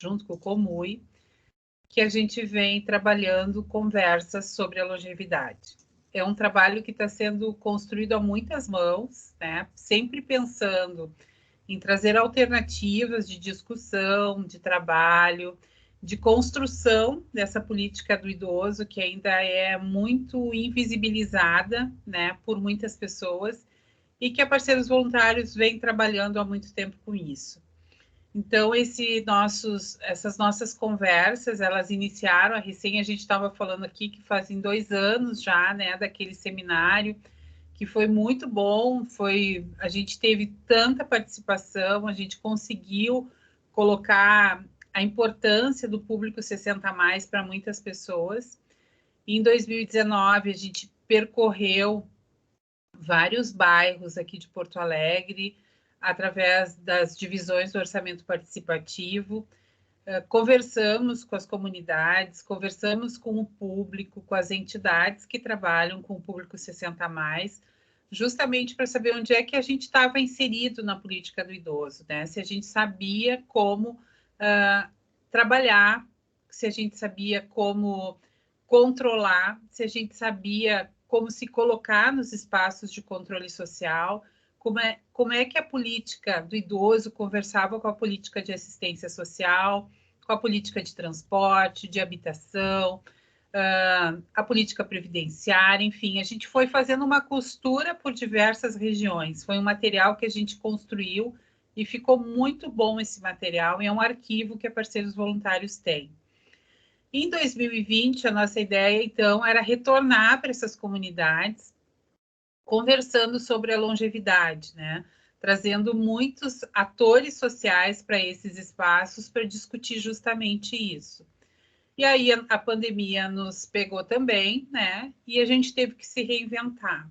junto com o Comui, que a gente vem trabalhando conversas sobre a longevidade. É um trabalho que está sendo construído a muitas mãos, né? Sempre pensando em trazer alternativas de discussão, de trabalho, de construção dessa política do idoso, que ainda é muito invisibilizada, né, por muitas pessoas, e que a Parceiros Voluntários vem trabalhando há muito tempo com isso. Então, essas nossas conversas, elas iniciaram, a gente estava falando aqui que fazem 2 anos já, né, daquele seminário, que foi muito bom, a gente teve tanta participação, a gente conseguiu colocar a importância do público 60+ para muitas pessoas. Em 2019, a gente percorreu vários bairros aqui de Porto Alegre, através das divisões do orçamento participativo, conversamos com as comunidades, conversamos com o público, com as entidades que trabalham com o público 60+, justamente para saber onde é que a gente estava inserido na política do idoso, né? Se a gente sabia como trabalhar, se a gente sabia como controlar, se a gente sabia como se colocar nos espaços de controle social, como é que a política do idoso conversava com a política de assistência social, com a política de transporte, de habitação, a política previdenciária, enfim, a gente foi fazendo uma costura por diversas regiões. Foi um material que a gente construiu e ficou muito bom esse material, e é um arquivo que a Parceiros Voluntários tem. Em 2020, a nossa ideia, então, era retornar para essas comunidades, conversando sobre a longevidade, né? Trazendo muitos atores sociais para esses espaços para discutir justamente isso. E aí a pandemia nos pegou também, né? E a gente teve que se reinventar.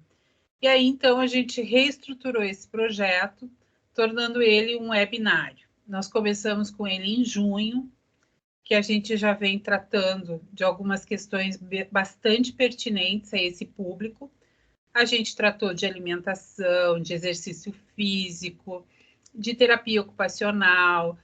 E aí, então, a gente reestruturou esse projeto, tornando ele um webinário. Nós começamos com ele em junho, que a gente já vem tratando de algumas questões bastante pertinentes a esse público. A gente tratou de alimentação, de exercício físico, de terapia ocupacional,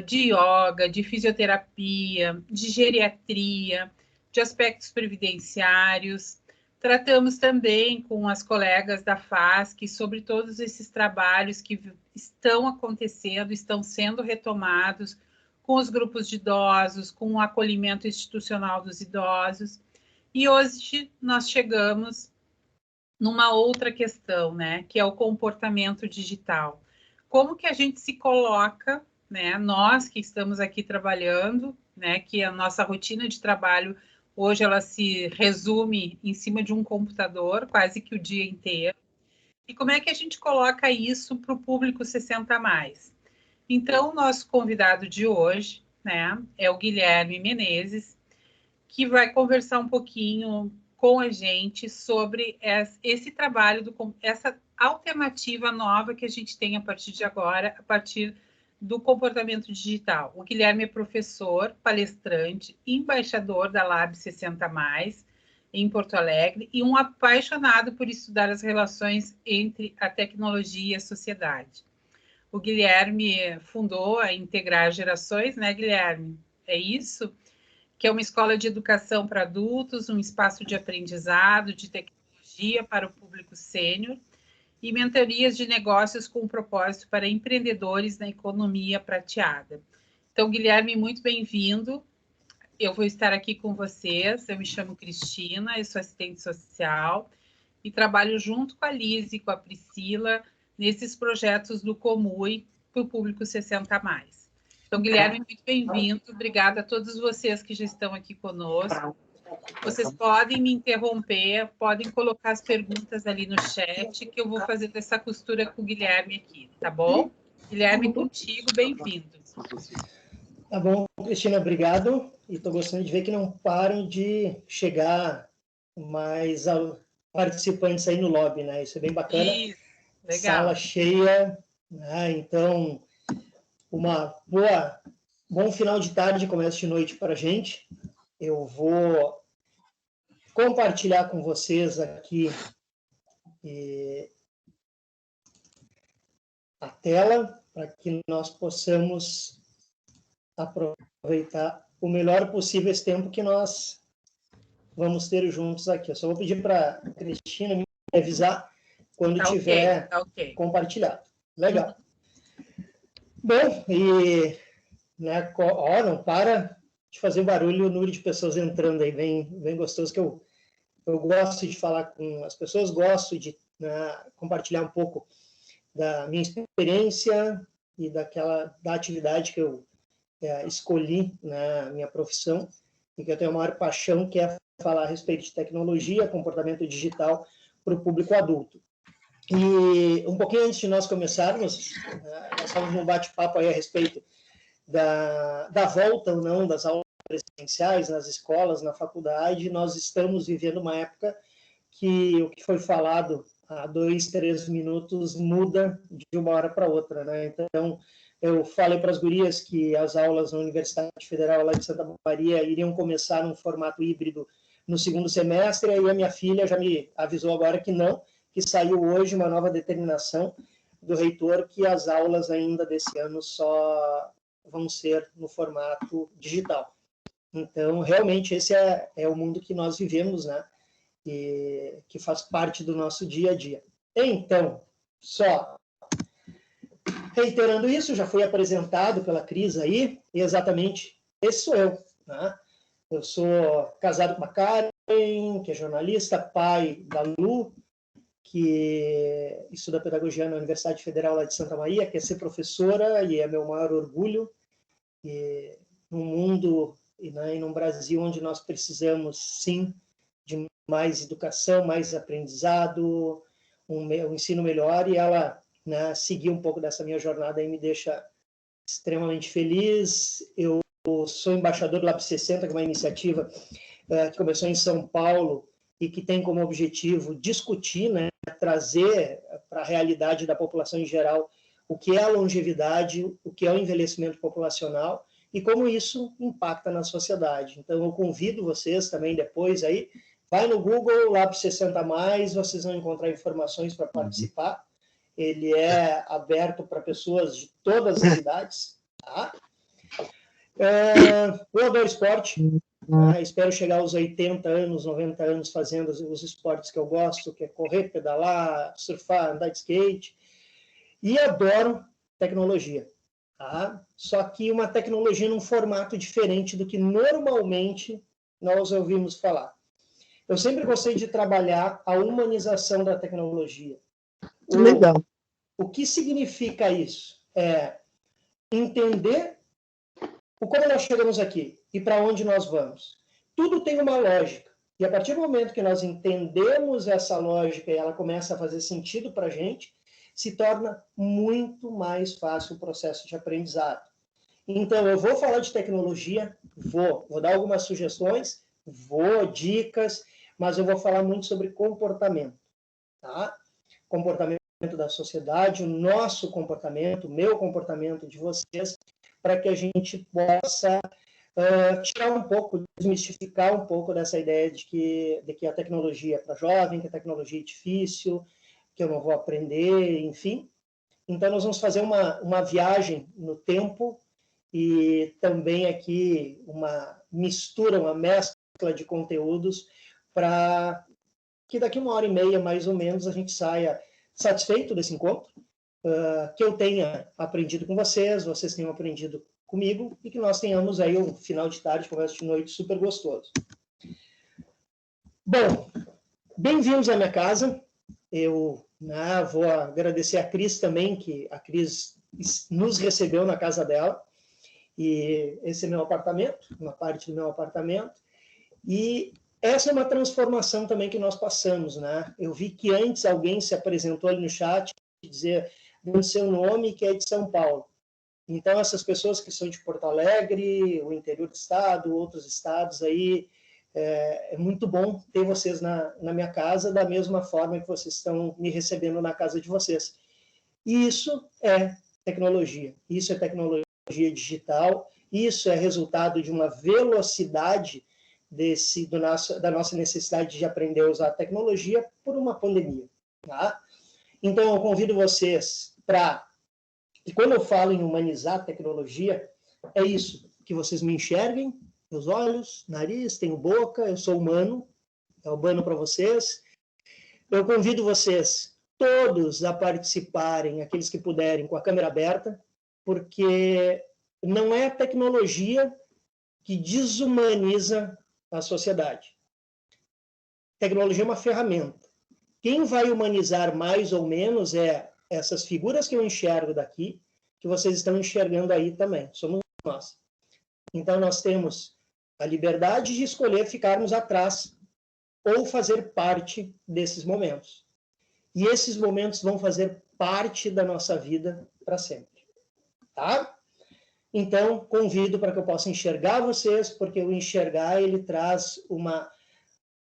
de yoga, de fisioterapia, de geriatria, de aspectos previdenciários. Tratamos também com as colegas da FASC sobre todos esses trabalhos que estão acontecendo, estão sendo retomados com os grupos de idosos, com o acolhimento institucional dos idosos. E hoje nós chegamos numa outra questão, né, que é o comportamento digital. Como que a gente se coloca, né, nós que estamos aqui trabalhando, né, que a nossa rotina de trabalho hoje ela se resume em cima de um computador quase que o dia inteiro. E como é que a gente coloca isso para o público 60+? Então, o nosso convidado de hoje, né, é o Guilherme Menezes, que vai conversar um pouquinho com a gente sobre esse trabalho, essa alternativa nova que a gente tem a partir de agora, a partir do comportamento digital. O Guilherme é professor, palestrante, embaixador da Lab 60+, em Porto Alegre, e um apaixonado por estudar as relações entre a tecnologia e a sociedade. O Guilherme fundou a Integrar Gerações, né, Guilherme? É isso? Que é uma escola de educação para adultos, um espaço de aprendizado, de tecnologia para o público sênior e mentorias de negócios com propósito para empreendedores na economia prateada. Então, Guilherme, muito bem-vindo. Eu vou estar aqui com vocês. Eu me chamo Cristina, eu sou assistente social e trabalho junto com a Liz e com a Priscila nesses projetos do Comui para o público 60+. Então, Guilherme, muito bem-vindo. Obrigada a todos vocês que já estão aqui conosco. Vocês podem me interromper, podem colocar as perguntas ali no chat, que eu vou fazer essa costura com o Guilherme aqui, tá bom? Guilherme, contigo, bem-vindo. Tá bom, Cristina, obrigado. E estou gostando de ver que não param de chegar mais participantes aí no lobby, né? Isso é bem bacana. Isso, legal. Sala cheia, né? Então, bom final de tarde, começo de noite para a gente. Eu vou compartilhar com vocês aqui a tela para que nós possamos aproveitar o melhor possível esse tempo que nós vamos ter juntos aqui. Eu só vou pedir para a Cristina me avisar quando tiver compartilhado. Legal. Bom, e né, não para de fazer barulho o número de pessoas entrando aí, bem gostoso, que eu gosto de falar com as pessoas, gosto de compartilhar um pouco da minha experiência e da atividade que eu escolhi na minha profissão e que eu tenho a maior paixão, que é falar a respeito de tecnologia, comportamento digital para o público adulto. E um pouquinho antes de nós começarmos, nós estávamos num bate-papo aí a respeito da volta ou não das aulas presenciais nas escolas, na faculdade. Nós estamos vivendo uma época que o que foi falado há 2, 3 minutos muda de uma hora para outra, né? Então, eu falei para as gurias que as aulas na Universidade Federal lá de Santa Maria iriam começar num formato híbrido no segundo semestre, e a minha filha já me avisou agora que não, que saiu hoje uma nova determinação do reitor que as aulas ainda desse ano só vão ser no formato digital. Então, realmente, esse é o mundo que nós vivemos, né? E que faz parte do nosso dia a dia. Então, só reiterando isso, já foi apresentado pela Cris aí, e exatamente esse sou eu, né? Eu sou casado com a Karen, que é jornalista, pai da Lu, que estuda pedagogia na Universidade Federal lá de Santa Maria, quer ser professora e é meu maior orgulho. E num mundo e num Brasil onde nós precisamos, sim, de mais educação, mais aprendizado, um ensino melhor, e ela seguir um pouco dessa minha jornada e me deixa extremamente feliz. Eu sou embaixador do Lab 60, que é uma iniciativa que começou em São Paulo e que tem como objetivo discutir, trazer para a realidade da população em geral o que é a longevidade, o que é o envelhecimento populacional e como isso impacta na sociedade. Então, eu convido vocês também depois aí, vai no Google, Lab 60+, vocês vão encontrar informações para participar. Ele é aberto para pessoas de todas as idades. Tá? Eu adoro esporte. Espero chegar aos 80 anos, 90 anos fazendo os esportes que eu gosto, que é correr, pedalar, surfar, andar de skate. E adoro tecnologia. Tá? Só que uma tecnologia num formato diferente do que normalmente nós ouvimos falar. Eu sempre gostei de trabalhar a humanização da tecnologia. Legal. O que significa isso? É entender como nós chegamos aqui e para onde nós vamos. Tudo tem uma lógica. E a partir do momento que nós entendemos essa lógica e ela começa a fazer sentido para a gente, se torna muito mais fácil o processo de aprendizado. Então, eu vou falar de tecnologia, vou dar algumas sugestões, dicas, mas eu vou falar muito sobre comportamento. Tá? Comportamento da sociedade, o nosso comportamento, o meu comportamento de vocês, para que a gente possa tirar um pouco, desmistificar um pouco dessa ideia de que a tecnologia é para jovem, que a tecnologia é difícil, que eu não vou aprender, enfim. Então, nós vamos fazer uma viagem no tempo e também aqui uma mistura, uma mescla de conteúdos para que daqui 1h30, mais ou menos, a gente saia satisfeito desse encontro, que eu tenha aprendido com vocês, vocês tenham aprendido comigo e que nós tenhamos aí um final de tarde, conversa de noite super gostoso. Bom, bem-vindos à minha casa. Eu vou agradecer a Cris também, que a Cris nos recebeu na casa dela. E esse é meu apartamento, uma parte do meu apartamento. E essa é uma transformação também que nós passamos, né? Eu vi que antes alguém se apresentou ali no chat e dizia o seu nome, que é de São Paulo. Então, essas pessoas que são de Porto Alegre, o interior do estado, outros estados aí, é muito bom ter vocês na minha casa, da mesma forma que vocês estão me recebendo na casa de vocês. E isso é tecnologia, isso é tecnologia digital, isso é resultado de uma velocidade da nossa necessidade de aprender a usar a tecnologia por uma pandemia. Tá? Então, eu convido vocês para... E quando eu falo em humanizar a tecnologia, é isso. que vocês me enxerguem, meus olhos, nariz, tenho boca, eu sou humano, é urbano para vocês. Eu convido vocês todos a participarem, aqueles que puderem, com a câmera aberta, porque não é a tecnologia que desumaniza a sociedade. Tecnologia é uma ferramenta. Quem vai humanizar mais ou menos é essas figuras que eu enxergo daqui, que vocês estão enxergando aí também. Somos nós. Então, nós temos a liberdade de escolher ficarmos atrás ou fazer parte desses momentos. E esses momentos vão fazer parte da nossa vida para sempre. Tá? Então, convido para que eu possa enxergar vocês, porque o enxergar, ele traz uma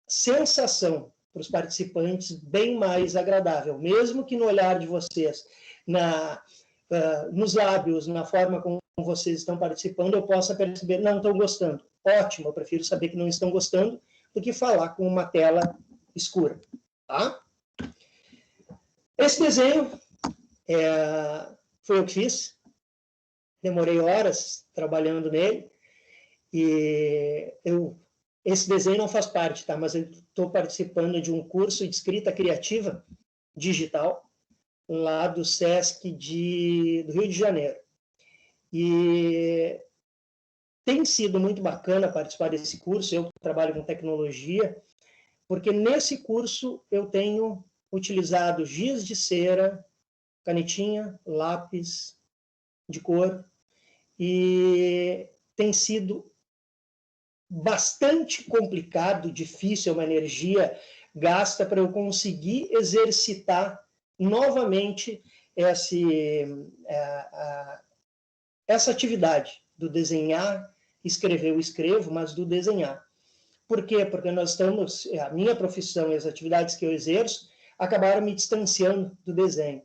sensação para os participantes bem mais agradável. Mesmo que no olhar de vocês, nos lábios, na forma como vocês estão participando, eu possa perceber, não estão gostando. Ótimo, eu prefiro saber que não estão gostando do que falar com uma tela escura. Tá? Esse desenho foi eu que fiz. Demorei horas trabalhando nele. E esse desenho não faz parte, tá? Mas eu estou participando de um curso de escrita criativa digital lá do SESC do Rio de Janeiro. E tem sido muito bacana participar desse curso, eu trabalho com tecnologia, porque nesse curso eu tenho utilizado giz de cera, canetinha, lápis de cor, e tem sido bastante complicado, difícil, é uma energia gasta para eu conseguir exercitar novamente essa atividade do desenhar, escrever, eu escrevo, mas do desenhar. Por quê? Porque a minha profissão e as atividades que eu exerço acabaram me distanciando do desenho.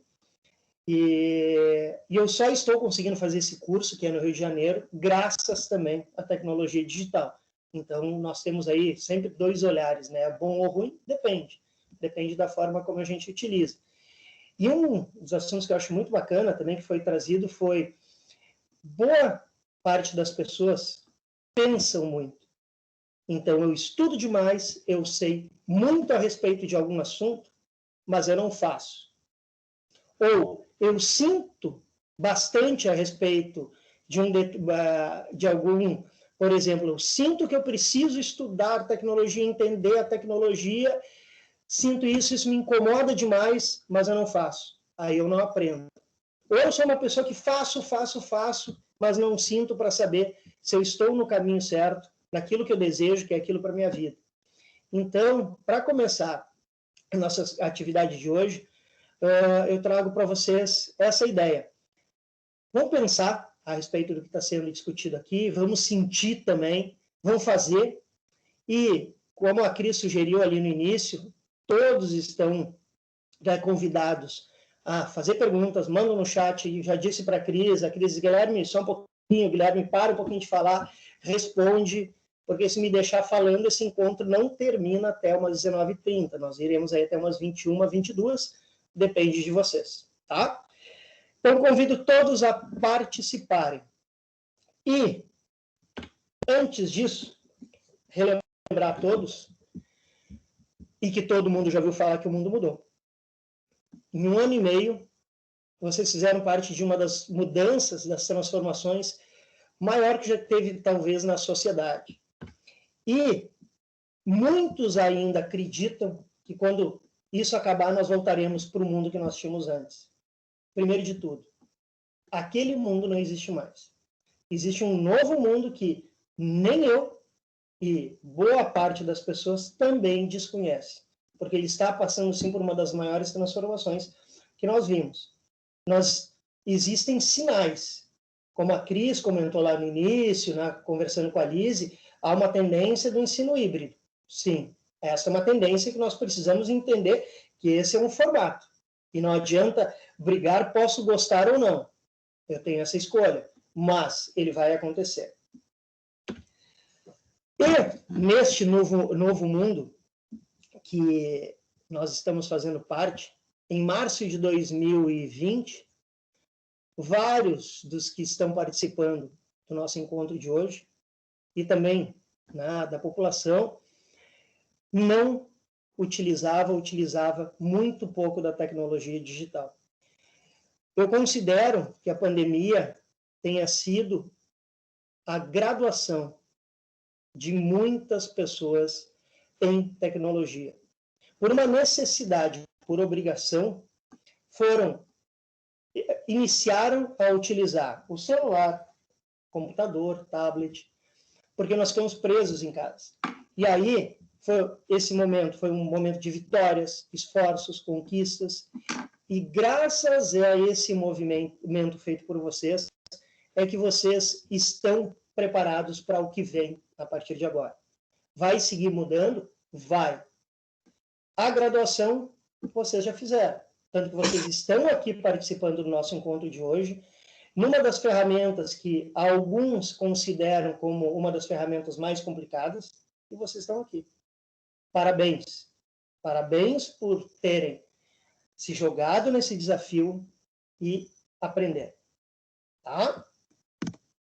E eu só estou conseguindo fazer esse curso, que é no Rio de Janeiro, graças também à tecnologia digital. Então, nós temos aí sempre dois olhares, né? Bom ou ruim? Depende. Depende da forma como a gente utiliza. E um dos assuntos que eu acho muito bacana também, que foi trazido, foi boa parte das pessoas pensam muito. Então, eu estudo demais, eu sei muito a respeito de algum assunto, mas eu não faço. Ou eu sinto bastante a respeito de algum, por exemplo, eu sinto que eu preciso estudar tecnologia, entender a tecnologia, sinto isso me incomoda demais, mas eu não faço. Aí eu não aprendo. Ou eu sou uma pessoa que faço, mas não sinto para saber se eu estou no caminho certo, naquilo que eu desejo, que é aquilo para a minha vida. Então, para começar a nossa atividade de hoje, eu trago para vocês essa ideia. Vamos pensar a respeito do que está sendo discutido aqui, vamos sentir também, vamos fazer, e como a Cris sugeriu ali no início, todos estão convidados a fazer perguntas, mandam no chat, já disse para a Cris, Guilherme, só um pouquinho, Guilherme, para um pouquinho de falar, responde, porque se me deixar falando, esse encontro não termina até umas 19h30, nós iremos aí até umas 21, 22, depende de vocês, tá? Então, convido todos a participarem. E, antes disso, relembrar a todos, e que todo mundo já ouviu falar que o mundo mudou. Em 1 ano e meio, vocês fizeram parte de uma das mudanças, das transformações maior que já teve, talvez, na sociedade. E muitos ainda acreditam que quando isso acabar, nós voltaremos para o mundo que nós tínhamos antes. Primeiro de tudo, aquele mundo não existe mais. Existe um novo mundo que nem eu e boa parte das pessoas também desconhece, porque ele está passando, sim, por uma das maiores transformações que nós vimos. Existem sinais, como a Cris comentou lá no início, conversando com a Lise, há uma tendência do ensino híbrido. Sim, essa é uma tendência que nós precisamos entender que esse é um formato. E não adianta brigar, posso gostar ou não. Eu tenho essa escolha, mas ele vai acontecer. E neste novo mundo que nós estamos fazendo parte, em março de 2020, vários dos que estão participando do nosso encontro de hoje, e também, né, da população, não utilizava muito pouco da tecnologia digital. Eu considero que a pandemia tenha sido a graduação de muitas pessoas em tecnologia. Por uma necessidade, por obrigação, iniciaram a utilizar o celular, computador, tablet, porque nós ficamos presos em casa. E aí, esse momento foi um momento de vitórias, esforços, conquistas, e graças a esse movimento feito por vocês, é que vocês estão preparados para o que vem a partir de agora. Vai seguir mudando? Vai. A graduação, vocês já fizeram. Tanto que vocês estão aqui participando do nosso encontro de hoje, numa das ferramentas que alguns consideram como uma das ferramentas mais complicadas, e vocês estão aqui. Parabéns. Parabéns por terem se jogado nesse desafio e aprender. Tá?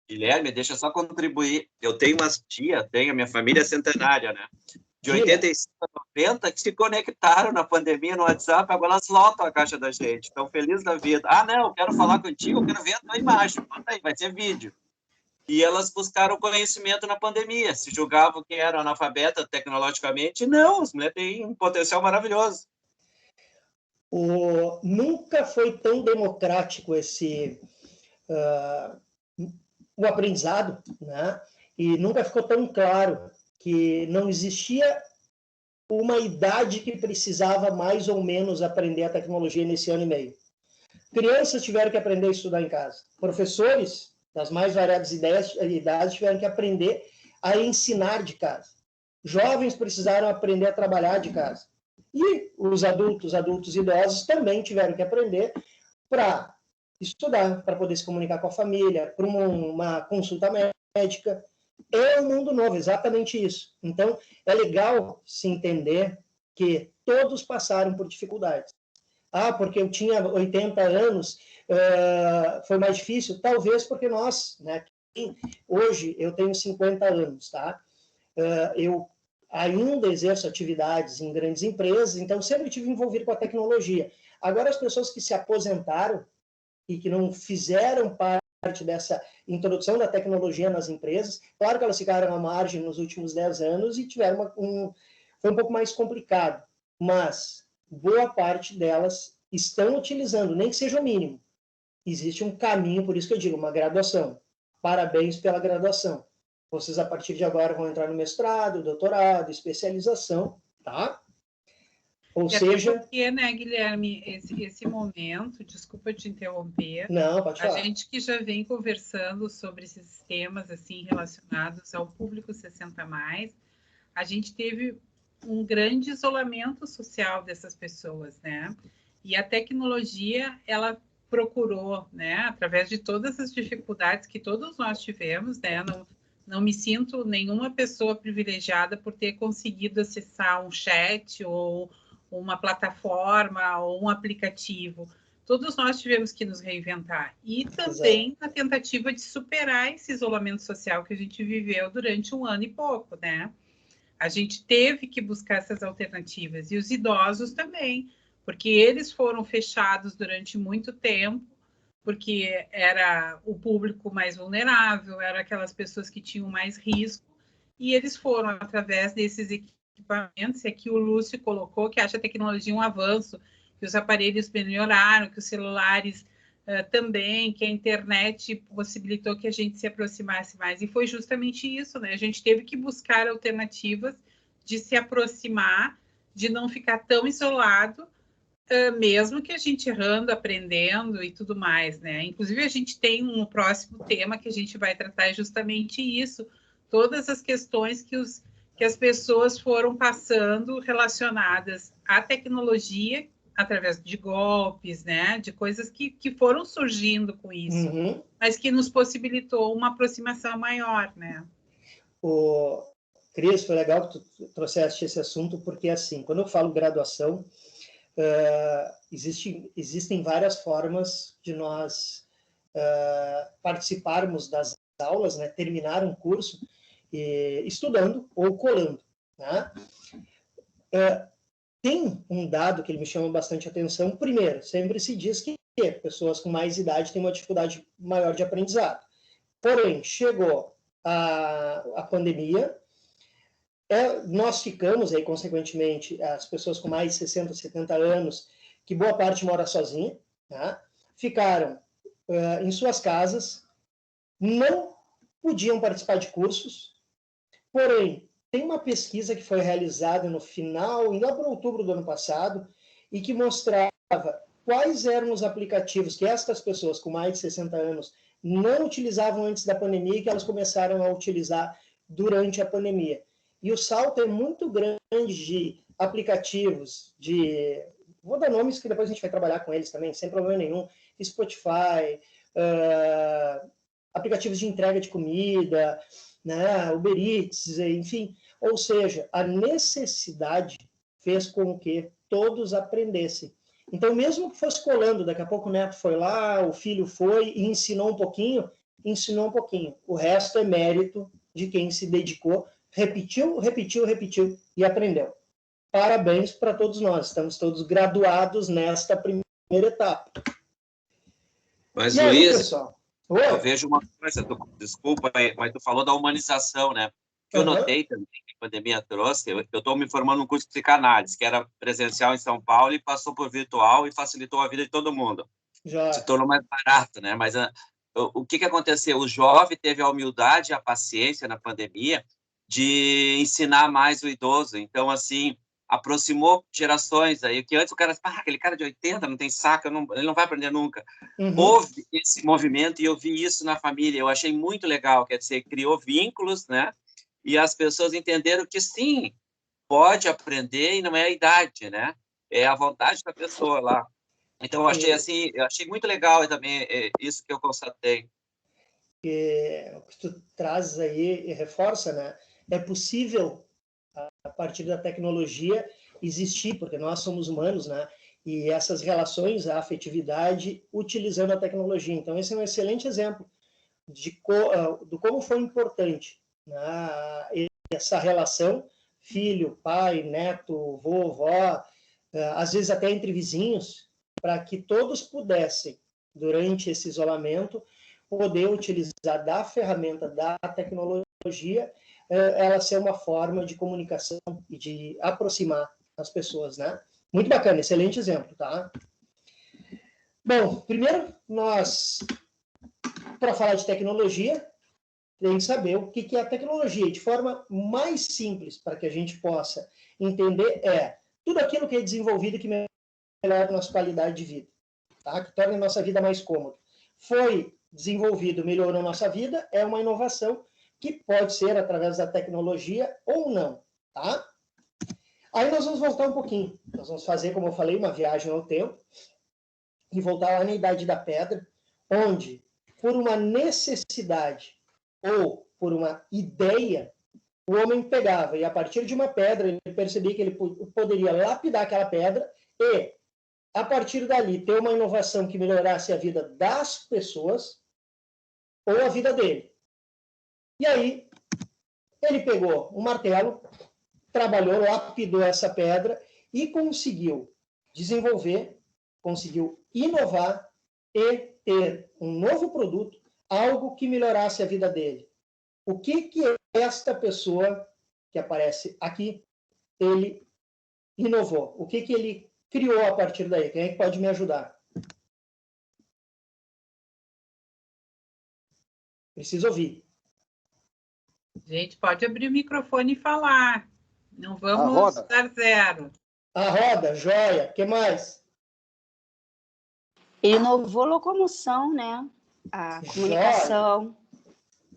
Guilherme, deixa eu só contribuir. Eu tenho umas tias, a minha família é centenária, né? De 85 a 90, que se conectaram na pandemia no WhatsApp, agora elas lotam a caixa da gente. Estão felizes da vida. Ah, não, eu quero falar contigo, eu quero ver a tua imagem. Manda aí, vai ser vídeo. E elas buscaram conhecimento na pandemia. Se julgavam que eram analfabetas tecnologicamente. Não, as mulheres têm um potencial maravilhoso. Nunca foi tão democrático o aprendizado, né? E nunca ficou tão claro que não existia uma idade que precisava mais ou menos aprender a tecnologia nesse ano e meio. Crianças tiveram que aprender a estudar em casa. Professores das mais variadas idades tiveram que aprender a ensinar de casa. Jovens precisaram aprender a trabalhar de casa. E os adultos idosos também tiveram que aprender para estudar, para poder se comunicar com a família, para uma consulta médica. É um mundo novo, exatamente isso. Então, é legal se entender que todos passaram por dificuldades. Ah, porque eu tinha 80 anos, foi mais difícil? Talvez porque nós, né, hoje eu tenho 50 anos, tá? Eu ainda exerço atividades em grandes empresas, então sempre estive envolvido com a tecnologia. Agora, as pessoas que se aposentaram e que não fizeram parte dessa introdução da tecnologia nas empresas, claro que elas ficaram à margem nos últimos 10 anos e tiveram foi um pouco mais complicado, mas boa parte delas estão utilizando, nem que seja o mínimo. Existe um caminho, por isso que eu digo, uma graduação. Parabéns pela graduação. Vocês, a partir de agora, vão entrar no mestrado, doutorado, especialização, tá? Ou seja... Até porque, né, Guilherme, esse momento, desculpa te interromper, não, pode falar. A gente que já vem conversando sobre esses temas, assim, relacionados ao público 60+, a gente teve um grande isolamento social dessas pessoas, né? E a tecnologia, ela procurou, né, através de todas as dificuldades que todos nós tivemos, né, não me sinto nenhuma pessoa privilegiada por ter conseguido acessar um chat ou uma plataforma ou um aplicativo. Todos nós tivemos que nos reinventar. E também na tentativa de superar esse isolamento social que a gente viveu durante 1 ano e pouco, né? A gente teve que buscar essas alternativas. E os idosos também, porque eles foram fechados durante muito tempo, porque era o público mais vulnerável, eram aquelas pessoas que tinham mais risco, e eles foram, através desses equipamentos, e aqui o Lúcio colocou, que acha a tecnologia um avanço, que os aparelhos melhoraram, que os celulares também, que a internet possibilitou que a gente se aproximasse mais, e foi justamente isso, né? A gente teve que buscar alternativas de se aproximar, de não ficar tão isolado, mesmo que a gente errando, aprendendo e tudo mais, né? Inclusive, a gente tem um próximo tema que a gente vai tratar, é justamente isso, todas as questões que as pessoas foram passando relacionadas à tecnologia, através de golpes, né? De coisas que foram surgindo com isso, mas que nos possibilitou uma aproximação maior, né? Cris, foi legal que tu trouxeste esse assunto, porque, assim, quando eu falo graduação, existem várias formas de nós participarmos das aulas, né, terminaram o curso estudando ou colando. Né? Tem um dado que ele me chama bastante atenção. Primeiro, sempre se diz que pessoas com mais idade têm uma dificuldade maior de aprendizado. Porém, chegou a pandemia, nós ficamos, aí, consequentemente, as pessoas com mais de 60, 70 anos, que boa parte mora sozinha, tá? Ficaram em suas casas, não podiam participar de cursos, porém, tem uma pesquisa que foi realizada no final, lá para outubro do ano passado, e que mostrava quais eram os aplicativos que estas pessoas com mais de 60 anos não utilizavam antes da pandemia e que elas começaram a utilizar durante a pandemia. E o salto é muito grande de aplicativos, vou dar nomes que depois a gente vai trabalhar com eles também, sem problema nenhum, Spotify, aplicativos de entrega de comida, né, Uber Eats, enfim. Ou seja, a necessidade fez com que todos aprendessem. Então, mesmo que fosse colando, daqui a pouco o neto foi lá, o filho foi e ensinou um pouquinho. O resto é mérito de quem se dedicou, repetiu e aprendeu. Parabéns para todos nós, estamos todos graduados nesta primeira etapa. Mas, aí, Luiz, pessoal? Eu vejo uma coisa, desculpa, mas tu falou da humanização, né? Que eu notei também que a pandemia trouxe, eu estou me formando num curso de psicanálise, que era presencial em São Paulo e passou por virtual e facilitou a vida de todo mundo. Se tornou mais barato, né? Mas o que aconteceu? O jovem teve a humildade e a paciência na pandemia de ensinar mais o idoso. Então, assim, aproximou gerações aí, que antes o cara, aquele cara de 80 não tem saco, ele não vai aprender nunca. Houve esse movimento e eu vi isso na família, eu achei muito legal, quer dizer, criou vínculos, né? E as pessoas entenderam que sim, pode aprender e não é a idade, né? É a vontade da pessoa lá. Então, eu achei muito legal também isso que eu constatei. O que tu traz aí e reforça, né? É possível, a partir da tecnologia, existir, porque nós somos humanos, né? E essas relações, a afetividade, utilizando a tecnologia. Então, esse é um excelente exemplo de como foi importante, né, essa relação filho, pai, neto, vovó, às vezes até entre vizinhos, para que todos pudessem, durante esse isolamento, poder utilizar da ferramenta da tecnologia, ela ser uma forma de comunicação e de aproximar as pessoas, né? Muito bacana, excelente exemplo, tá? Bom, primeiro para falar de tecnologia, tem que saber o que é a tecnologia. De forma mais simples, para que a gente possa entender, tudo aquilo que é desenvolvido que melhora a nossa qualidade de vida, tá? Que torna a nossa vida mais cômoda. Foi desenvolvido, melhorou a nossa vida, é uma inovação que pode ser através da tecnologia ou não, tá? Aí nós vamos voltar um pouquinho. Nós vamos fazer, como eu falei, uma viagem ao tempo e voltar lá na Idade da Pedra, onde, por uma necessidade ou por uma ideia, o homem pegava e, a partir de uma pedra, ele percebia que ele poderia lapidar aquela pedra e, a partir dali, ter uma inovação que melhorasse a vida das pessoas ou a vida dele. E aí, ele pegou um martelo, trabalhou, lapidou essa pedra e conseguiu desenvolver, conseguiu inovar e ter um novo produto, algo que melhorasse a vida dele. O que esta pessoa que aparece aqui, ele inovou? O que ele criou a partir daí? Quem é que pode me ajudar? Preciso ouvir. Gente, pode abrir o microfone e falar. Não vamos dar zero. A roda, joia. O que mais? Ele inovou a locomoção, né? A comunicação. Joia.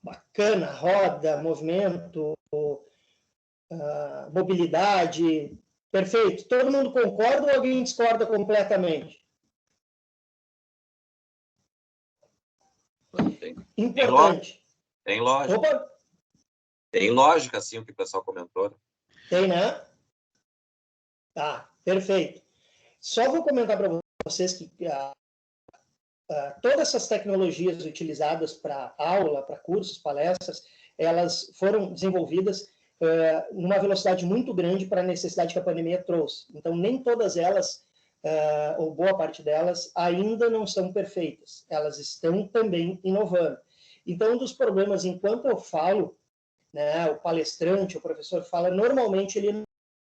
Bacana, roda, movimento, mobilidade. Perfeito. Todo mundo concorda ou alguém discorda completamente? Importante. Tem lógica. Opa. Tem lógica, assim, o que o pessoal comentou. Tem, né? Tá, perfeito. Só vou comentar para vocês que todas essas tecnologias utilizadas para aula, para cursos, palestras, elas foram desenvolvidas numa velocidade muito grande para a necessidade que a pandemia trouxe. Então, nem todas elas, ou boa parte delas, ainda não são perfeitas. Elas estão também inovando. Então, um dos problemas, enquanto eu falo, né, o palestrante, o professor fala, normalmente ele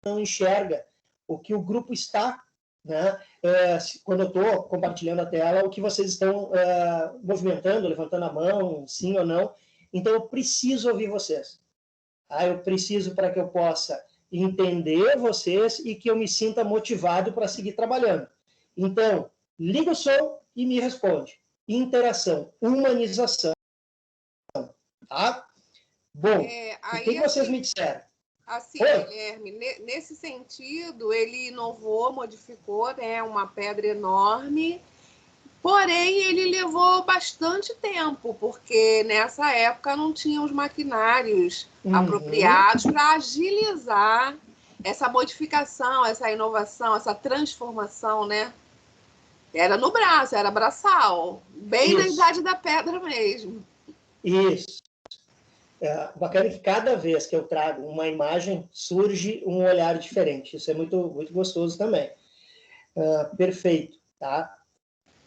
não enxerga o que o grupo está, né, quando eu estou compartilhando a tela, o que vocês estão movimentando, levantando a mão, sim ou não. Então, eu preciso ouvir vocês. Eu preciso para que eu possa entender vocês e que eu me sinta motivado para seguir trabalhando. Então, liga o som e me responde. Interação, humanização. Tá? Bom, o que vocês me disseram? Assim, Guilherme, nesse sentido, ele inovou, modificou, né, uma pedra enorme, porém ele levou bastante tempo, porque nessa época não tinha os maquinários apropriados para agilizar essa modificação, essa inovação, essa transformação, né? Era no braço, era braçal, bem na idade da pedra mesmo. Isso. Bacana que cada vez que eu trago uma imagem, surge um olhar diferente. Isso é muito, muito gostoso também. Perfeito, tá?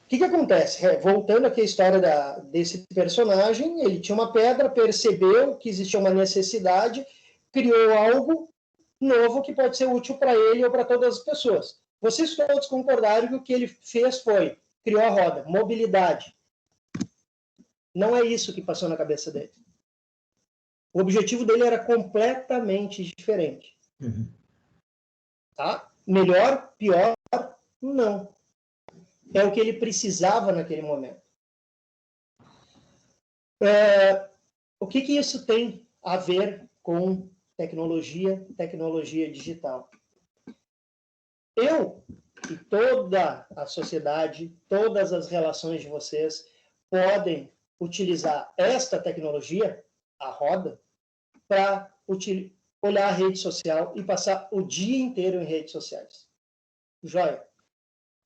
O que acontece? Voltando aqui à história desse personagem, ele tinha uma pedra, percebeu que existia uma necessidade, criou algo novo que pode ser útil para ele ou para todas as pessoas. Vocês todos concordaram que o que ele fez foi, criou a roda, mobilidade. Não é isso que passou na cabeça dele. O objetivo dele era completamente diferente. Tá? Melhor, pior, não. É o que ele precisava naquele momento. O que isso tem a ver com tecnologia digital? Eu e toda a sociedade, todas as relações de vocês podem utilizar esta tecnologia, a roda, para olhar a rede social e passar o dia inteiro em redes sociais. Joia?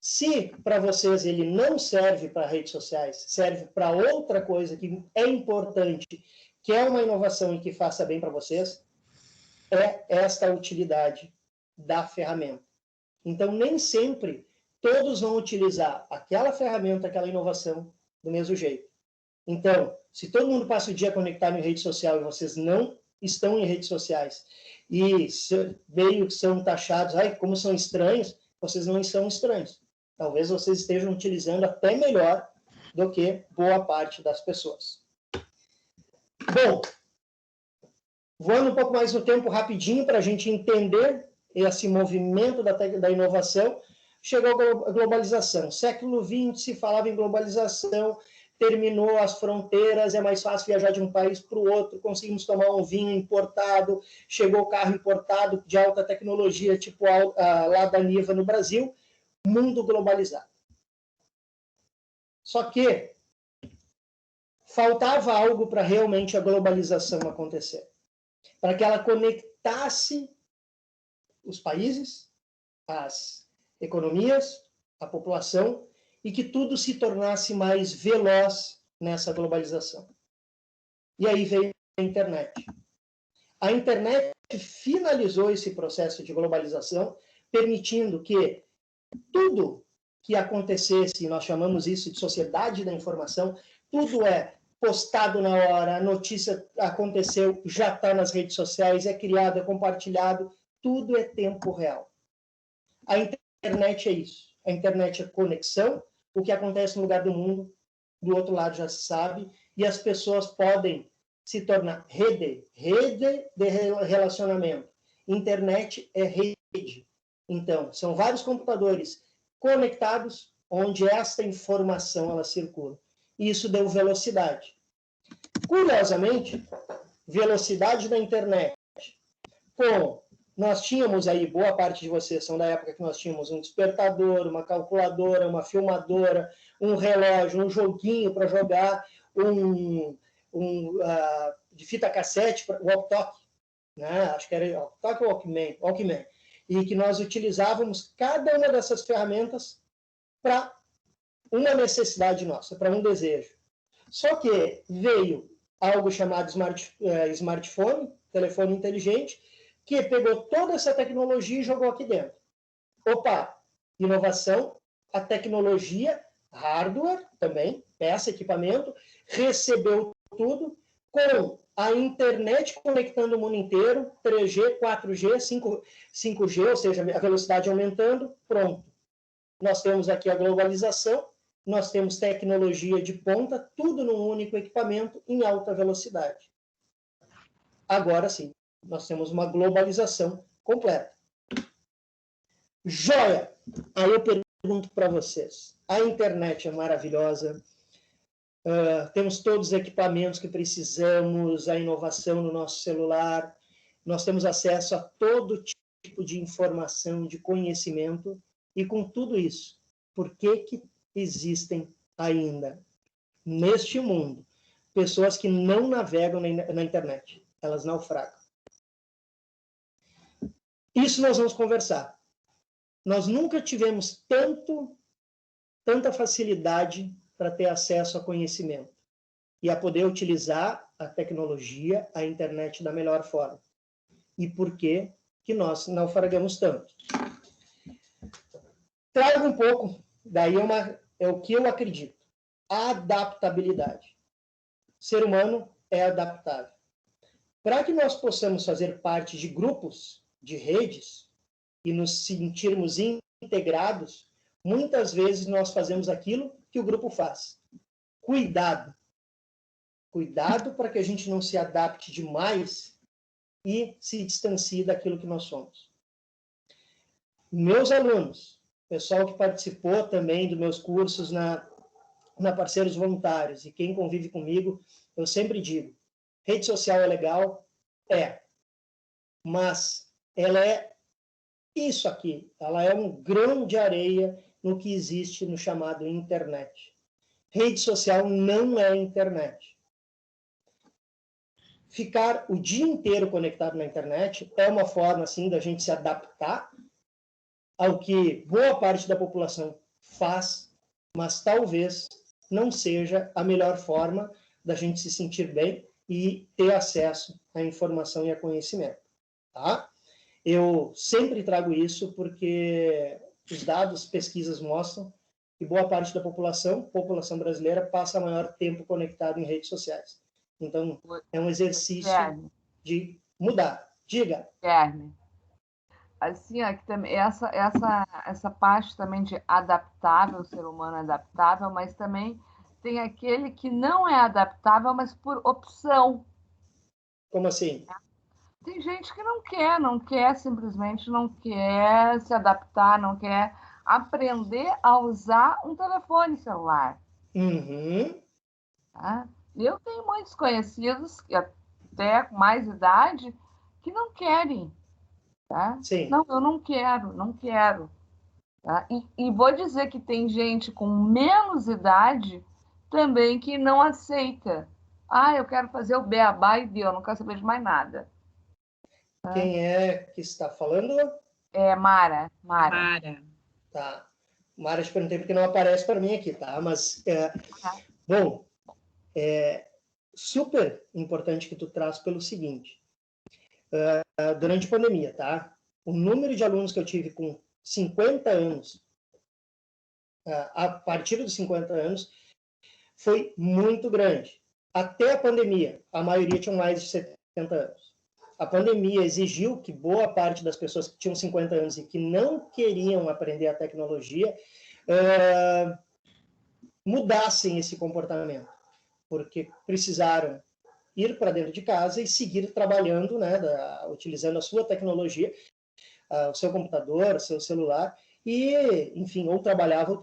Se para vocês ele não serve para redes sociais, serve para outra coisa que é importante, que é uma inovação e que faça bem para vocês, é esta utilidade da ferramenta. Então, nem sempre todos vão utilizar aquela ferramenta, aquela inovação do mesmo jeito. Então, se todo mundo passa o dia conectado em rede social e vocês não estão em redes sociais e meio que são taxados, como são estranhos, vocês não são estranhos. Talvez vocês estejam utilizando até melhor do que boa parte das pessoas. Bom, voando um pouco mais no tempo rapidinho para a gente entender esse movimento da inovação, chegou a globalização. Século XX se falava em globalização, terminou as fronteiras, é mais fácil viajar de um país para o outro, conseguimos tomar um vinho importado, chegou o carro importado de alta tecnologia, tipo lá da Niva no Brasil, mundo globalizado. Só que faltava algo para realmente a globalização acontecer. Para que ela conectasse os países, as economias, a população, e que tudo se tornasse mais veloz nessa globalização. E aí veio a internet. A internet finalizou esse processo de globalização, permitindo que tudo que acontecesse, nós chamamos isso de sociedade da informação, tudo é postado na hora, a notícia aconteceu, já está nas redes sociais, é criado, é compartilhado, tudo é tempo real. A internet é isso. A internet é conexão, o que acontece no lugar do mundo, do outro lado já se sabe, e as pessoas podem se tornar rede de relacionamento. Internet é rede. Então, são vários computadores conectados, onde esta informação ela circula. E isso deu velocidade. Curiosamente, velocidade da internet. Nós tínhamos aí, boa parte de vocês são da época que nós tínhamos um despertador, uma calculadora, uma filmadora, um relógio, um joguinho para jogar, de fita cassete, walk-talk, né? Acho que era walk-talk ou Walkman. E que nós utilizávamos cada uma dessas ferramentas para uma necessidade nossa, para um desejo. Só que veio algo chamado smartphone, telefone inteligente, que pegou toda essa tecnologia e jogou aqui dentro. Opa, inovação, a tecnologia, hardware também, peça, equipamento, recebeu tudo com a internet conectando o mundo inteiro, 3G, 4G, 5G, ou seja, a velocidade aumentando, pronto. Nós temos aqui a globalização, nós temos tecnologia de ponta, tudo num único equipamento em alta velocidade. Agora sim, nós temos uma globalização completa. Joia! Aí eu pergunto para vocês, a internet é maravilhosa, temos todos os equipamentos que precisamos, a inovação no nosso celular, nós temos acesso a todo tipo de informação, de conhecimento, e com tudo isso, por que existem ainda, neste mundo, pessoas que não navegam na internet? Elas naufragam. Isso nós vamos conversar. Nós nunca tivemos tanta facilidade para ter acesso a conhecimento e a poder utilizar a tecnologia, a internet da melhor forma. E por que nós naufragamos tanto? Trago um pouco, daí é o que eu acredito. A adaptabilidade. O ser humano é adaptável. Para que nós possamos fazer parte de grupos, de redes, e nos sentirmos integrados, muitas vezes nós fazemos aquilo que o grupo faz. Cuidado. Cuidado para que a gente não se adapte demais e se distancie daquilo que nós somos. Meus alunos, pessoal que participou também dos meus cursos na Parceiros Voluntários, e quem convive comigo, eu sempre digo, rede social é legal? Mas ela é isso aqui, ela é um grão de areia no que existe no chamado internet. Rede social não é internet. Ficar o dia inteiro conectado na internet é uma forma, assim, da gente se adaptar ao que boa parte da população faz, mas talvez não seja a melhor forma da gente se sentir bem e ter acesso à informação e a conhecimento. Tá? Eu sempre trago isso porque os dados, pesquisas mostram que boa parte da população brasileira, passa maior tempo conectado em redes sociais. Então, é um exercício de mudar. Diga. Guilherme, assim, aqui também, essa parte também de adaptável, o ser humano é adaptável, mas também tem aquele que não é adaptável, mas por opção. Como assim? Tem gente que simplesmente não quer se adaptar, não quer aprender a usar um telefone celular. Uhum. Tá? Eu tenho muitos conhecidos, até com mais idade, que não querem. Tá? Sim. Não, eu não quero. Tá? E vou dizer que tem gente com menos idade também que não aceita. Eu quero fazer o beabá e deu, não quero saber de mais nada. Quem é que está falando? É Mara. Tá. Mara, te perguntei porque não aparece para mim aqui, tá? Mas, bom, é super importante que tu traz pelo seguinte. Durante a pandemia, tá? O número de alunos que eu tive com 50 anos, a partir dos 50 anos, foi muito grande. Até a pandemia, a maioria tinha mais de 70 anos. A pandemia exigiu que boa parte das pessoas que tinham 50 anos e que não queriam aprender a tecnologia mudassem esse comportamento, porque precisaram ir para dentro de casa e seguir trabalhando, né, utilizando a sua tecnologia, o seu computador, o seu celular, e, enfim, ou trabalhava,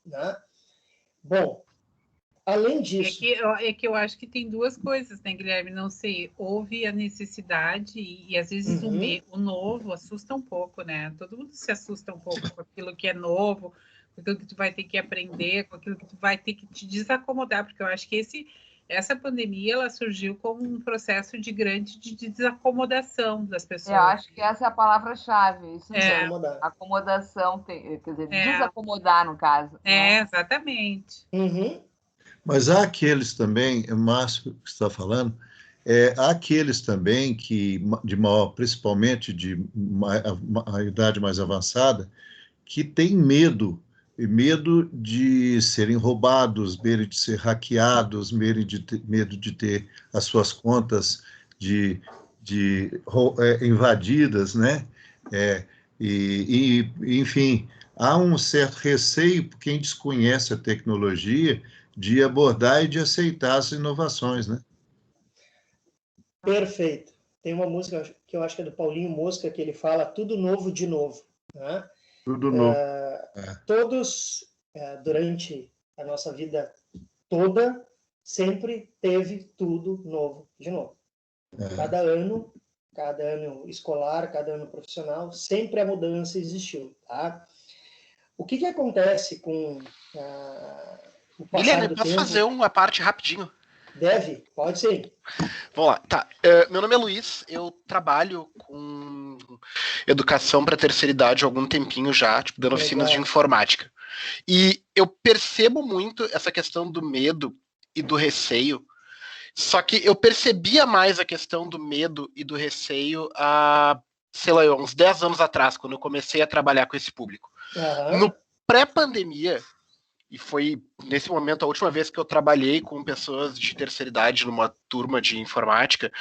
né? Bom, além disso... É que eu acho que tem duas coisas, né, Guilherme? Não sei, houve a necessidade e às vezes o novo assusta um pouco, né? Todo mundo se assusta um pouco com aquilo que é novo, com aquilo que tu vai ter que aprender, com aquilo que tu vai ter que te desacomodar, porque eu acho que essa pandemia ela surgiu como um processo de grande desacomodação das pessoas. Eu acho que essa é a palavra-chave, isso mesmo. Acomodação, quer dizer, desacomodar, no caso. Né? Exatamente. Uhum. Mas há aqueles também, Márcio, que está falando, há aqueles também que, principalmente de a idade mais avançada, que tem medo de serem roubados, medo de ser hackeados, medo de ter as suas contas invadidas, né? Enfim, há um certo receio por quem desconhece a tecnologia de abordar e de aceitar as inovações, né? Perfeito. Tem uma música que eu acho que é do Paulinho Mosca, que ele fala tudo novo de novo, né? Tudo novo. Todos, durante a nossa vida toda, sempre teve tudo novo de novo. Cada ano escolar, cada ano profissional, sempre a mudança existiu, tá? O que acontece com o passar Guilherme, do posso tempo? fazer uma parte rapidinho? Deve, pode sim. Vamos lá, tá. Meu nome é Luiz, eu trabalho com educação para terceira idade há algum tempinho já, tipo, dando oficinas de informática. E eu percebo muito essa questão do medo e do receio, só que eu percebia mais a questão do medo e do receio há, sei lá, uns 10 anos atrás, quando eu comecei a trabalhar com esse público. No pré-pandemia, e foi, nesse momento, a última vez que eu trabalhei com pessoas de terceira idade numa turma de informática,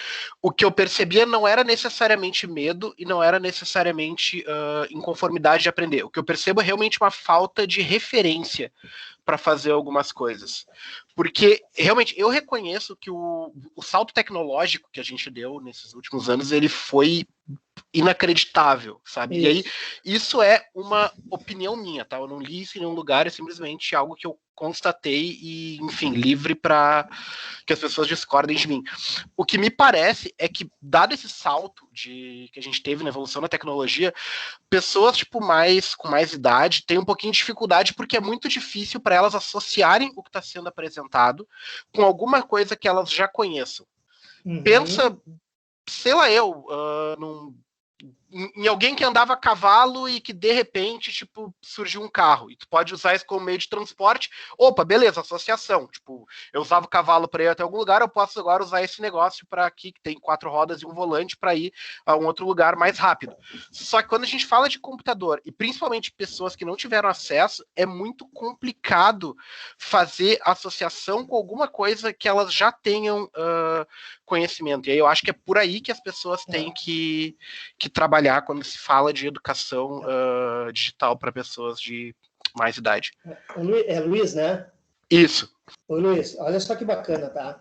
o que eu percebia não era necessariamente medo e não era necessariamente inconformidade de aprender. O que eu percebo é realmente uma falta de referência para fazer algumas coisas. Porque, realmente, eu reconheço que o salto tecnológico que a gente deu nesses últimos anos, ele foi inacreditável, sabe? Isso. E aí, isso é uma opinião minha, tá? Eu não li isso em nenhum lugar, é simplesmente algo que eu constatei e, enfim, livre para que as pessoas discordem de mim. O que me parece é que, dado esse salto que a gente teve na evolução da tecnologia, pessoas tipo com mais idade têm um pouquinho de dificuldade porque é muito difícil para elas associarem o que está sendo apresentado com alguma coisa que elas já conheçam. Pensa, sei lá em alguém que andava a cavalo e que, de repente, tipo, surgiu um carro. E tu pode usar isso como meio de transporte. Opa, beleza, associação. Tipo, eu usava o cavalo para ir até algum lugar, eu posso agora usar esse negócio para aqui, que tem 4 rodas e um volante, para ir a um outro lugar mais rápido. Só que quando a gente fala de computador, e principalmente pessoas que não tiveram acesso, é muito complicado fazer associação com alguma coisa que elas já tenham conhecimento. E aí eu acho que é por aí que as pessoas têm que trabalhar quando se fala de educação digital para pessoas de mais idade. É Luiz, né? Isso. Oi, Luiz, olha só que bacana, tá?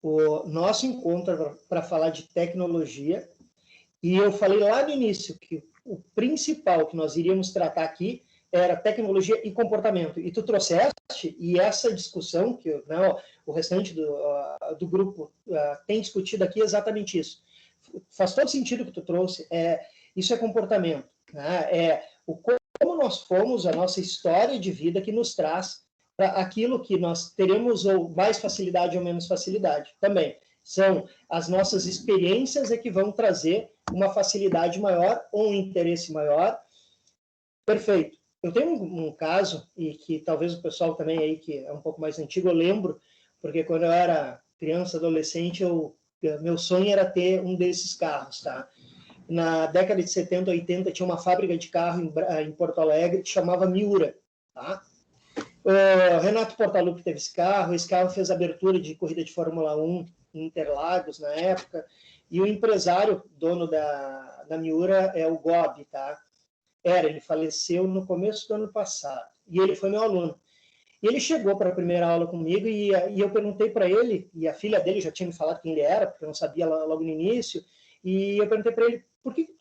O nosso encontro para falar de tecnologia, e eu falei lá no início que o principal que nós iríamos tratar aqui era tecnologia e comportamento. E tu trouxeste, e essa discussão que o restante do grupo tem discutido aqui, é exatamente isso. Faz todo sentido o que tu trouxe. Isso é comportamento, né? Como nós fomos, a nossa história de vida que nos traz para aquilo que nós teremos ou mais facilidade ou menos facilidade também. São as nossas experiências que vão trazer uma facilidade maior ou um interesse maior. Perfeito. Eu tenho um caso, e que talvez o pessoal também aí, que é um pouco mais antigo, eu lembro, porque quando eu era criança, adolescente, meu sonho era ter um desses carros, tá? Na década de 70, 80, tinha uma fábrica de carro em Porto Alegre que chamava Miura, tá? O Renato Portaluppi teve esse carro fez abertura de corrida de Fórmula 1 em Interlagos na época, e o empresário, dono da Miura, é o Gobi, tá? Ele faleceu no começo do ano passado, e ele foi meu aluno. E ele chegou para a primeira aula comigo e eu perguntei para ele, e a filha dele já tinha me falado quem ele era, porque eu não sabia logo no início, e eu perguntei para ele,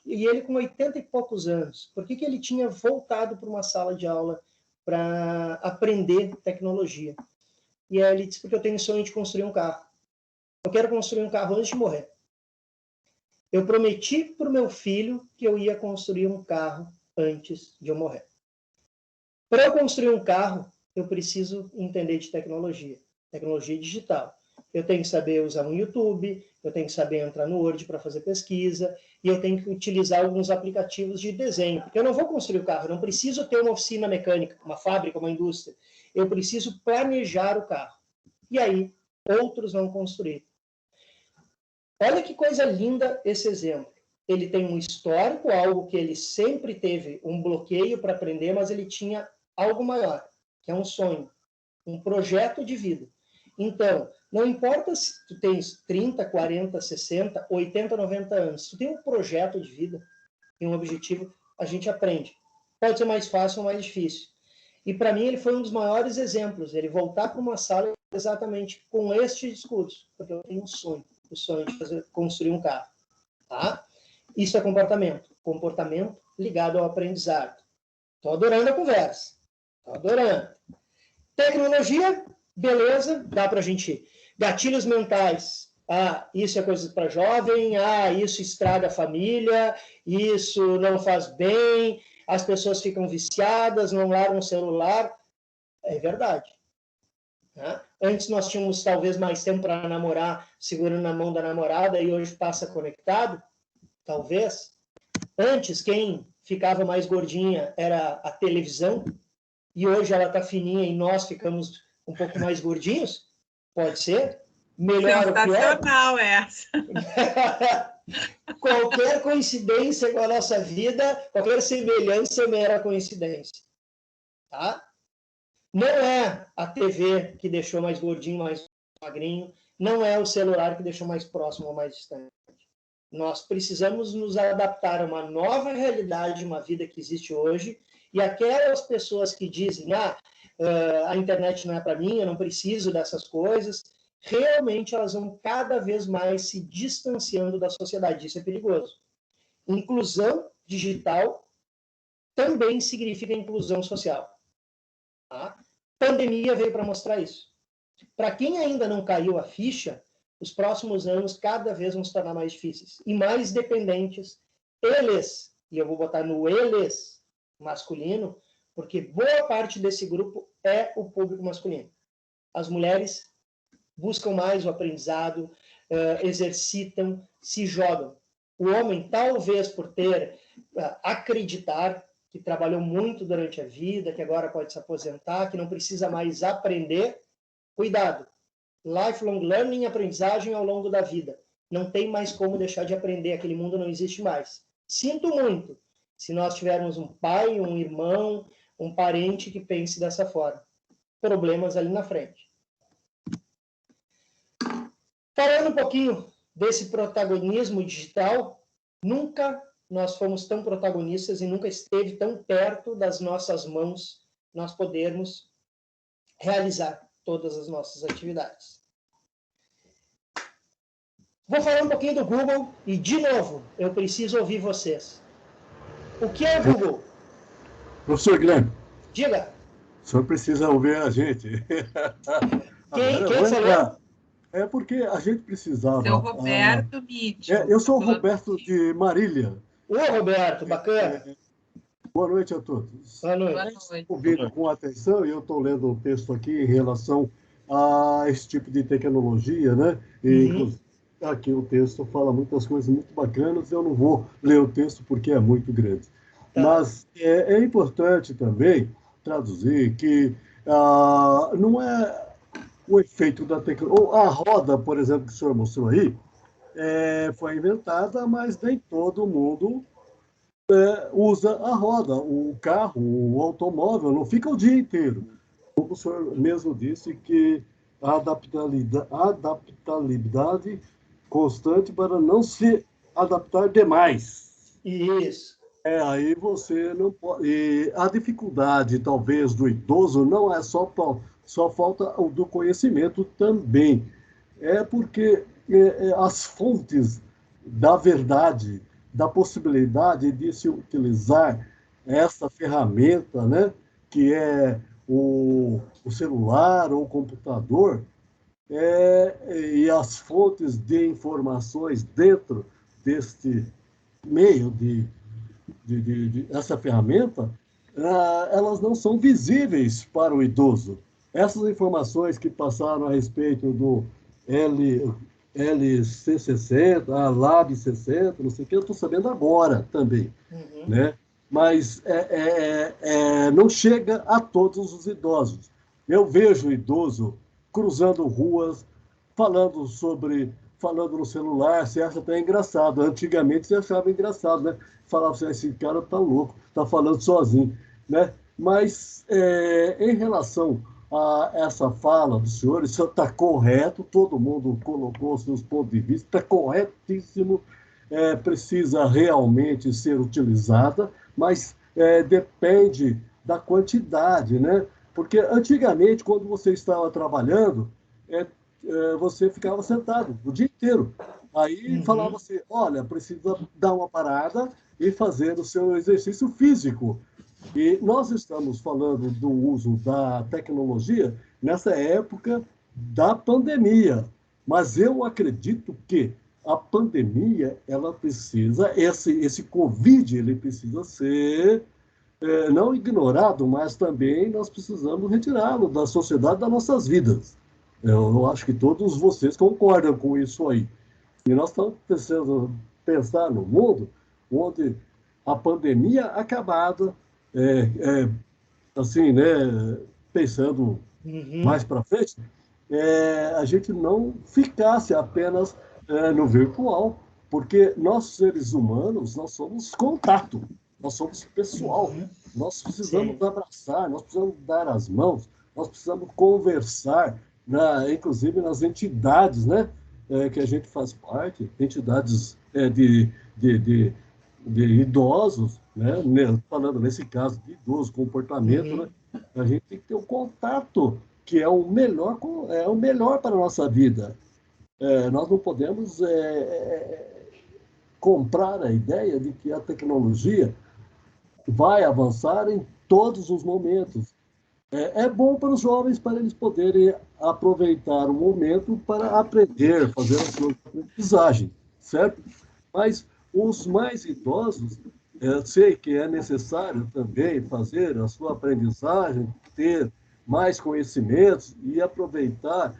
e ele com 80 e poucos anos, por que ele tinha voltado para uma sala de aula para aprender tecnologia? E aí ele disse, porque eu tenho sonho de construir um carro. Eu quero construir um carro antes de morrer. Eu prometi para o meu filho que eu ia construir um carro antes de eu morrer. Para eu construir um carro, eu preciso entender de tecnologia digital. eu tenho que saber usar um YouTube, eu tenho que saber entrar no Word para fazer pesquisa, e eu tenho que utilizar alguns aplicativos de desenho, porque eu não vou construir o carro, eu não preciso ter uma oficina mecânica, uma fábrica, uma indústria. Eu preciso planejar o carro. E aí, outros vão construir. Olha que coisa linda esse exemplo. Ele tem um histórico, algo que ele sempre teve um bloqueio para aprender, mas ele tinha algo maior, que é um sonho, um projeto de vida. Então, não importa se tu tens 30, 40, 60, 80, 90 anos, se tu tem um projeto de vida e um objetivo, a gente aprende. Pode ser mais fácil ou mais difícil. E para mim ele foi um dos maiores exemplos, ele voltar para uma sala exatamente com este discurso, porque eu tenho um sonho, o sonho de construir um carro. Tá? Isso é comportamento ligado ao aprendizado. Estou adorando a conversa, estou adorando. Tecnologia, beleza, dá para a gente... Gatilhos mentais, isso é coisa para jovem, isso estraga a família, isso não faz bem, as pessoas ficam viciadas, não largam o celular. É verdade. Né? Antes nós tínhamos talvez mais tempo para namorar, segurando na mão da namorada, e hoje passa conectado, talvez. Antes, quem ficava mais gordinha era a televisão, e hoje ela está fininha e nós ficamos um pouco mais gordinhos. Pode ser? Melhor ou pior? Sensacional essa. Qualquer coincidência com a nossa vida, qualquer semelhança é mera coincidência. Tá? Não é a TV que deixou mais gordinho, mais magrinho. Não é o celular que deixou mais próximo ou mais distante. Nós precisamos nos adaptar a uma nova realidade, uma vida que existe hoje. E aquelas pessoas que dizem, a internet não é para mim, eu não preciso dessas coisas, realmente elas vão cada vez mais se distanciando da sociedade. Isso é perigoso. Inclusão digital também significa inclusão social. Tá? Pandemia veio para mostrar isso. Para quem ainda não caiu a ficha, os próximos anos cada vez vão se tornar mais difíceis e mais dependentes. Eles, e eu vou botar no eles masculino, porque boa parte desse grupo é o público masculino. As mulheres buscam mais o aprendizado, exercitam, se jogam. O homem, talvez por ter acreditar, que trabalhou muito durante a vida, que agora pode se aposentar, que não precisa mais aprender, cuidado. Lifelong learning, aprendizagem ao longo da vida. Não tem mais como deixar de aprender, aquele mundo não existe mais. Sinto muito se nós tivermos um pai, um irmão, um parente que pense dessa forma. Problemas ali na frente. Falando um pouquinho desse protagonismo digital, nunca nós fomos tão protagonistas e nunca esteve tão perto das nossas mãos nós podermos realizar todas as nossas atividades. Vou falar um pouquinho do Google e, de novo, eu preciso ouvir vocês. O que é o Google? Professor Guilherme. Diga. O senhor precisa ouvir a gente. Quem falou? É porque a gente precisava... Seu Roberto Mídio. Eu sou o Roberto de Marília. Ô, Roberto, bacana. Boa noite a todos. Boa noite. Ouvindo com atenção, e eu estou lendo um texto aqui em relação a esse tipo de tecnologia, né? E, inclusive, aqui o texto fala muitas coisas muito bacanas, eu não vou ler o texto porque é muito grande. Tá. Mas é importante também traduzir que não é o efeito da tecnologia. A roda, por exemplo, que o senhor mostrou aí, foi inventada, mas nem todo mundo usa a roda. O carro, o automóvel, não fica o dia inteiro. Como o senhor mesmo disse, que a adaptabilidade constante para não se adaptar demais. Isso. Aí você não pode... E a dificuldade, talvez, do idoso não é só falta do conhecimento também. É porque as fontes da verdade, da possibilidade de se utilizar essa ferramenta, né, que é o celular ou o computador, e as fontes de informações dentro deste meio de essa ferramenta, elas não são visíveis para o idoso. Essas informações que passaram a respeito LC60, a LAB60, não sei o que, eu estou sabendo agora também, né? Mas não chega a todos os idosos. Eu vejo o idoso cruzando ruas, falando no celular, você acha até engraçado. Antigamente você achava engraçado, né? Falava assim, esse cara tá louco, tá falando sozinho, né? Mas em relação a essa fala do senhor, isso está correto, todo mundo colocou os seus pontos de vista, está corretíssimo, precisa realmente ser utilizada, mas depende da quantidade, né? Porque antigamente, quando você estava trabalhando, você ficava sentado o dia inteiro. Aí falava assim, olha, precisa dar uma parada e fazer o seu exercício físico. E nós estamos falando do uso da tecnologia nessa época da pandemia. Mas eu acredito que a pandemia, ela precisa, esse Covid, ele precisa ser não ignorado, mas também nós precisamos retirá-lo da sociedade, das nossas vidas. Eu acho que todos vocês concordam com isso aí. E nós estamos precisando pensar no mundo onde a pandemia acabada, assim, né, pensando mais para frente, a gente não ficasse apenas no virtual, porque nós, seres humanos, nós somos contato, nós somos pessoal, nós precisamos abraçar, nós precisamos dar as mãos, nós precisamos conversar, inclusive nas entidades, né, que a gente faz parte, entidades de idosos, né? Falando nesse caso de idoso, comportamento, né? A gente tem que ter um contato que é o melhor para a nossa vida. Nós não podemos comprar a ideia de que a tecnologia vai avançar em todos os momentos. É bom para os jovens, para eles poderem aproveitar o momento para aprender, fazer as suas aprendizagens, certo? Mas os mais idosos, eu sei que é necessário também fazer a sua aprendizagem, ter mais conhecimentos e aproveitar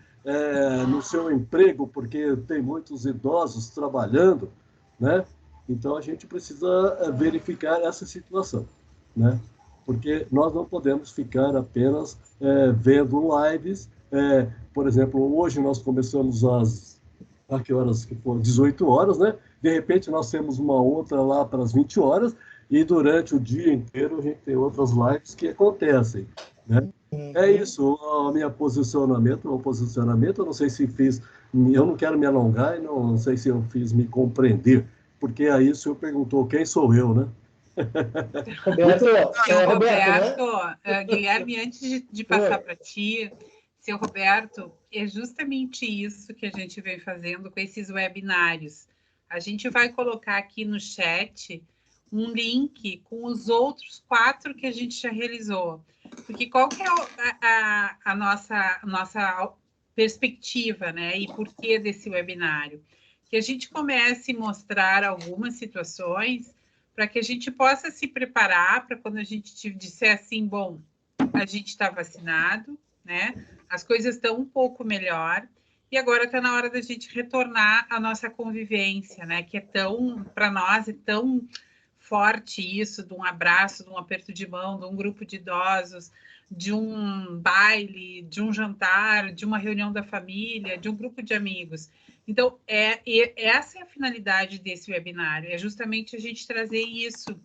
no seu emprego, porque tem muitos idosos trabalhando, né? Então, a gente precisa verificar essa situação, né? Porque nós não podemos ficar apenas vendo lives. Por exemplo, hoje nós começamos a que horas que foram? 18 horas, né? De repente, nós temos uma outra lá para as 20 horas, e durante o dia inteiro a gente tem outras lives que acontecem, né? É isso, o meu posicionamento, eu não sei se fiz, eu não quero me alongar e não sei se eu fiz me compreender, porque aí o senhor perguntou quem sou eu, né? Roberto, Guilherme, antes de passar para ti, seu Roberto, é justamente isso que a gente vem fazendo com esses webinários. A gente vai colocar aqui no chat um link com os outros 4 que a gente já realizou. Porque qual que é a nossa perspectiva, né? E por que desse webinário? Que a gente comece a mostrar algumas situações para que a gente possa se preparar para quando a gente disser assim, bom, a gente está vacinado, né? As coisas estão um pouco melhor e agora está na hora da gente retornar à nossa convivência, né? Que é tão, para nós, é tão forte isso, de um abraço, de um aperto de mão, de um grupo de idosos, de um baile, de um jantar, de uma reunião da família, de um grupo de amigos. Então, essa é a finalidade desse webinário, é justamente a gente trazer isso.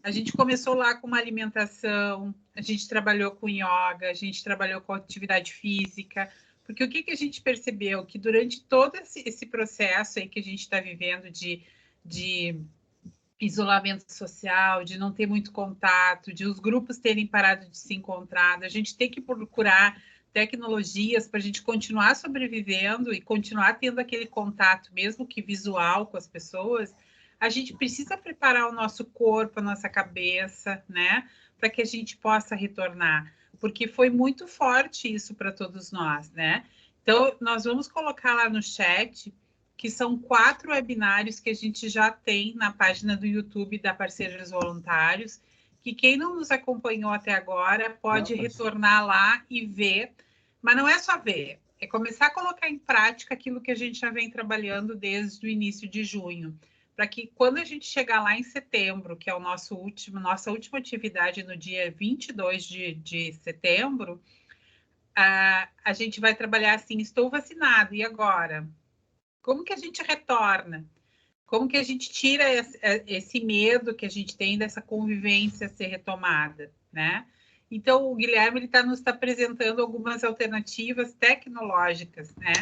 A gente começou lá com uma alimentação, a gente trabalhou com yoga, a gente trabalhou com atividade física, porque o que a gente percebeu? Que durante todo esse processo aí que a gente está vivendo de isolamento social, de não ter muito contato, de os grupos terem parado de se encontrar, a gente tem que procurar tecnologias para a gente continuar sobrevivendo e continuar tendo aquele contato, mesmo que visual, com as pessoas. A gente precisa preparar o nosso corpo, a nossa cabeça, né, para que a gente possa retornar, porque foi muito forte isso para todos nós, né? Então, nós vamos colocar lá no chat que são 4 webinários que a gente já tem na página do YouTube da Parceiros Voluntários, que quem não nos acompanhou até agora pode retornar lá e ver, mas não é só ver, é começar a colocar em prática aquilo que a gente já vem trabalhando desde o início de junho, para que quando a gente chegar lá em setembro, que é nossa última atividade no dia 22 de setembro, a gente vai trabalhar assim, estou vacinado, e agora? Como que a gente retorna? Como que a gente tira esse medo que a gente tem dessa convivência ser retomada, né? Então, o Guilherme está nos apresentando algumas alternativas tecnológicas, né?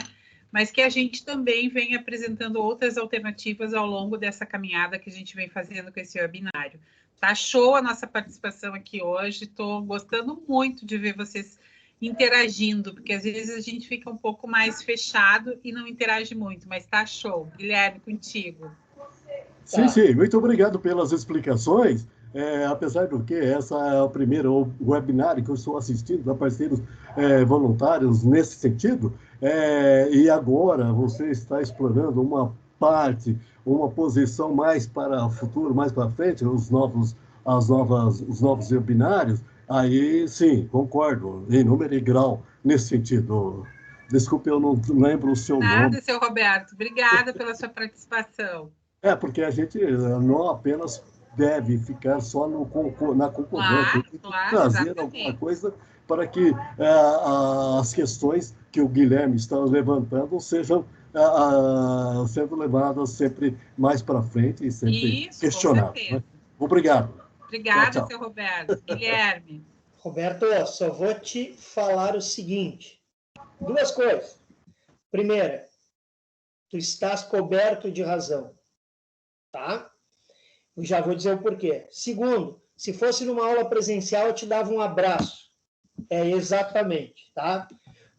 Mas que a gente também vem apresentando outras alternativas ao longo dessa caminhada que a gente vem fazendo com esse webinário. Tá show a nossa participação aqui hoje, estou gostando muito de ver vocês interagindo, porque às vezes a gente fica um pouco mais fechado e não interage muito, mas tá show. Guilherme, contigo. Sim, sim, muito obrigado pelas explicações. Apesar do que, essa é a primeira webinário que eu estou assistindo para parceiros voluntários nesse sentido, e agora você está explorando uma parte, uma posição mais para o futuro, mais para frente, os novos webinários. Aí, sim, concordo, em número e grau, nesse sentido. Desculpe, eu não lembro o seu nome. Nada, seu Roberto. Obrigada pela sua participação. Porque a gente não apenas deve ficar só na concordância, tem que trazer exatamente alguma coisa para que as questões que o Guilherme está levantando sejam sendo levadas sempre mais para frente e sempre questionadas. Né? Obrigado. Obrigada, tchau, tchau. Seu Roberto. Guilherme. Roberto, eu só vou te falar o seguinte. 2 coisas. Primeira, tu estás coberto de razão. Tá? Eu já vou dizer o porquê. Segundo, se fosse numa aula presencial, eu te dava um abraço. Exatamente, tá?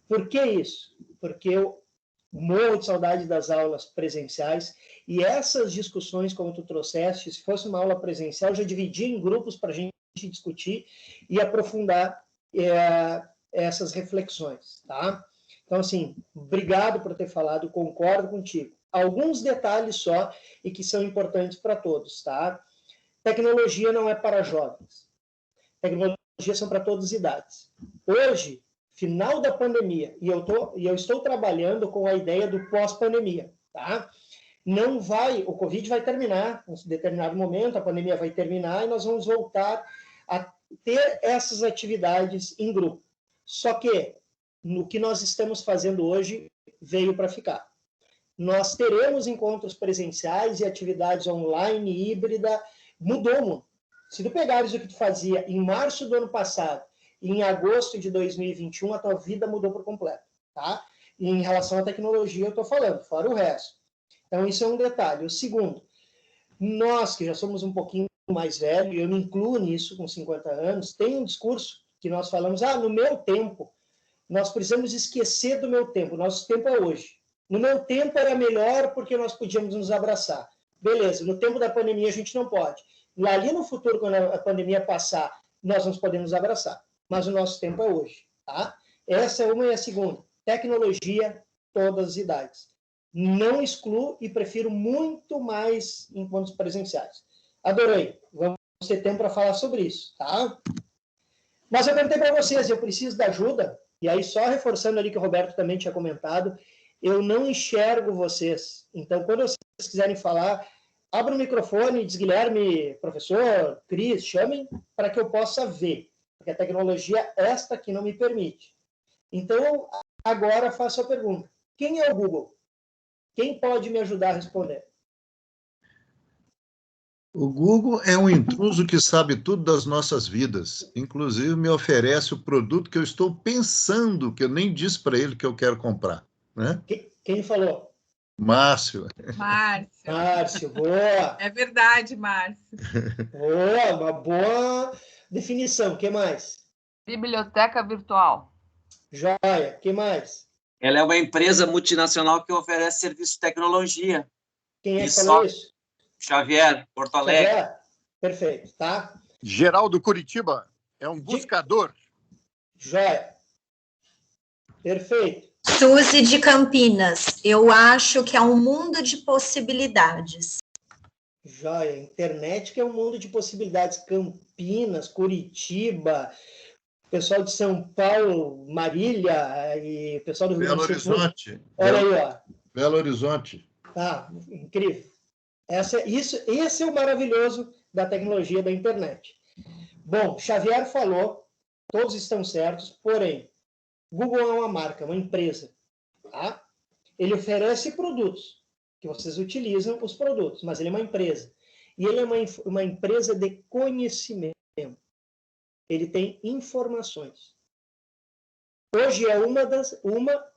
Por que isso? Porque eu morro de saudade das aulas presenciais e essas discussões, como tu trouxeste, se fosse uma aula presencial, eu já dividia em grupos para a gente discutir e aprofundar essas reflexões, tá? Então, assim, obrigado por ter falado, concordo contigo. Alguns detalhes só e que são importantes para todos, tá? Tecnologia não é para jovens. Tecnologia são para todas as idades. Hoje, final da pandemia, e eu estou trabalhando com a ideia do pós-pandemia, tá? O Covid vai terminar, em um determinado momento, a pandemia vai terminar e nós vamos voltar a ter essas atividades em grupo. Só que, no que nós estamos fazendo hoje, veio para ficar. Nós teremos encontros presenciais e atividades online, híbrida, mudou muito. Se tu pegares o que tu fazia em março do ano passado e em agosto de 2021, a tua vida mudou por completo, tá? E em relação à tecnologia, eu estou falando, fora o resto. Então, isso é um detalhe. O segundo, nós que já somos um pouquinho mais velhos, eu me incluo nisso com 50 anos, tem um discurso que nós falamos, no meu tempo, nós precisamos esquecer do meu tempo, nosso tempo é hoje. No meu tempo era melhor porque nós podíamos nos abraçar. Beleza, no tempo da pandemia a gente não pode. Ali no futuro, quando a pandemia passar, nós nos podemos abraçar. Mas o nosso tempo é hoje, tá? Essa é uma e a segunda. Tecnologia, todas as idades. Não excluo e prefiro muito mais encontros presenciais. Adorei. Vamos ter tempo para falar sobre isso, tá? Mas eu perguntei para vocês, eu preciso da ajuda, e aí só reforçando ali que o Roberto também tinha comentado, eu não enxergo vocês. Então, quando vocês quiserem falar, abra o microfone e diz, Guilherme, professor, Cris, chamem para que eu possa ver. Porque a tecnologia esta aqui não me permite. Então, agora faço a pergunta. Quem é o Google? Quem pode me ajudar a responder? O Google é um intruso que sabe tudo das nossas vidas. Inclusive, me oferece o produto que eu estou pensando, que eu nem disse para ele que eu quero comprar. Né? Quem falou? Márcio. Márcio, boa. É verdade, Márcio. Boa, uma boa definição. O que mais? Biblioteca virtual. Joia. O que mais? Ela é uma empresa multinacional que oferece serviço de tecnologia. Quem é que falou isso? Xavier, Porto Alegre. Xavier? Perfeito, tá? Geraldo Curitiba é um buscador. Joia. Perfeito. Suzy de Campinas, eu acho que é um mundo de possibilidades. Joia, internet que é um mundo de possibilidades. Campinas, Curitiba, pessoal de São Paulo, Marília e o pessoal do Rio Belo Grande do Sul. Horizonte. Olha aí, ó. Belo Horizonte. Ah, incrível. Esse é o maravilhoso da tecnologia da internet. Bom, Xavier falou, todos estão certos, porém, Google é uma marca, uma empresa. Tá? Ele oferece produtos, que vocês utilizam os produtos, mas ele é uma empresa. E ele é uma empresa de conhecimento. Ele tem informações. Hoje é uma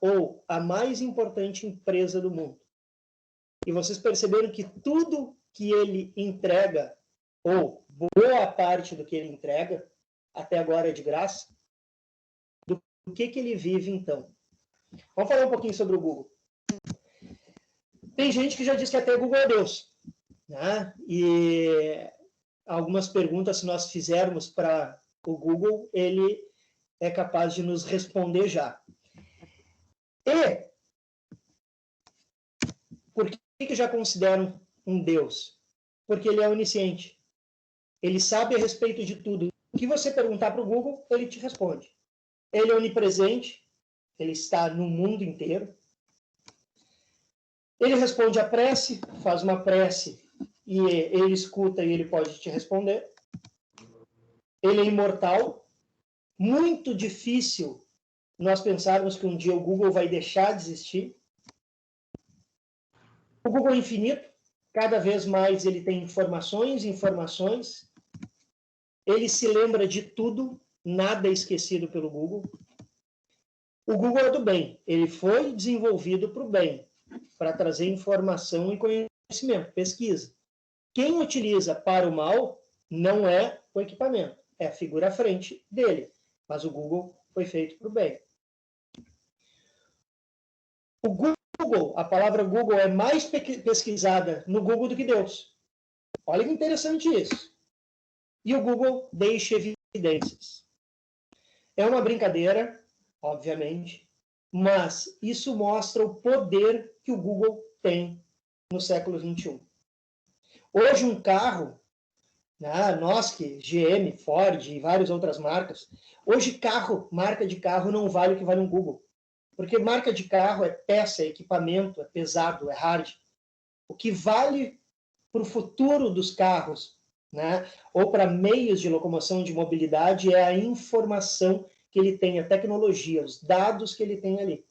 ou a mais importante empresa do mundo. E vocês perceberam que tudo que ele entrega, ou boa parte do que ele entrega, até agora é de graça? Do que ele vive, então? Vamos falar um pouquinho sobre o Google. Tem gente que já diz que até o Google é Deus. Né? E algumas perguntas, se nós fizermos para o Google, ele é capaz de nos responder já. E por que já consideram um Deus? Porque ele é onisciente. Ele sabe a respeito de tudo. O que você perguntar para o Google, ele te responde. Ele é onipresente, ele está no mundo inteiro. Ele responde a prece, faz uma prece e ele escuta e ele pode te responder. Ele é imortal. Muito difícil nós pensarmos que um dia o Google vai deixar de existir. O Google é infinito. Cada vez mais ele tem informações. Ele se lembra de tudo. Nada é esquecido pelo Google. O Google é do bem. Ele foi desenvolvido para o bem, para trazer informação e conhecimento, pesquisa. Quem utiliza para o mal não é o equipamento, é a figura à frente dele. Mas o Google foi feito para o bem. O Google, a palavra Google é mais pesquisada no Google do que Deus. Olha que interessante isso. E o Google deixa evidências. É uma brincadeira, obviamente, mas isso mostra o poder que o Google tem no século XXI. Hoje um carro, nós que GM, Ford e várias outras marcas, hoje marca de carro não vale o que vale um Google. Porque marca de carro é peça, é equipamento, é pesado, é hard. O que vale para o futuro dos carros, ou para meios de locomoção de mobilidade, é a informação que ele tem, a tecnologia, os dados que ele tem ali.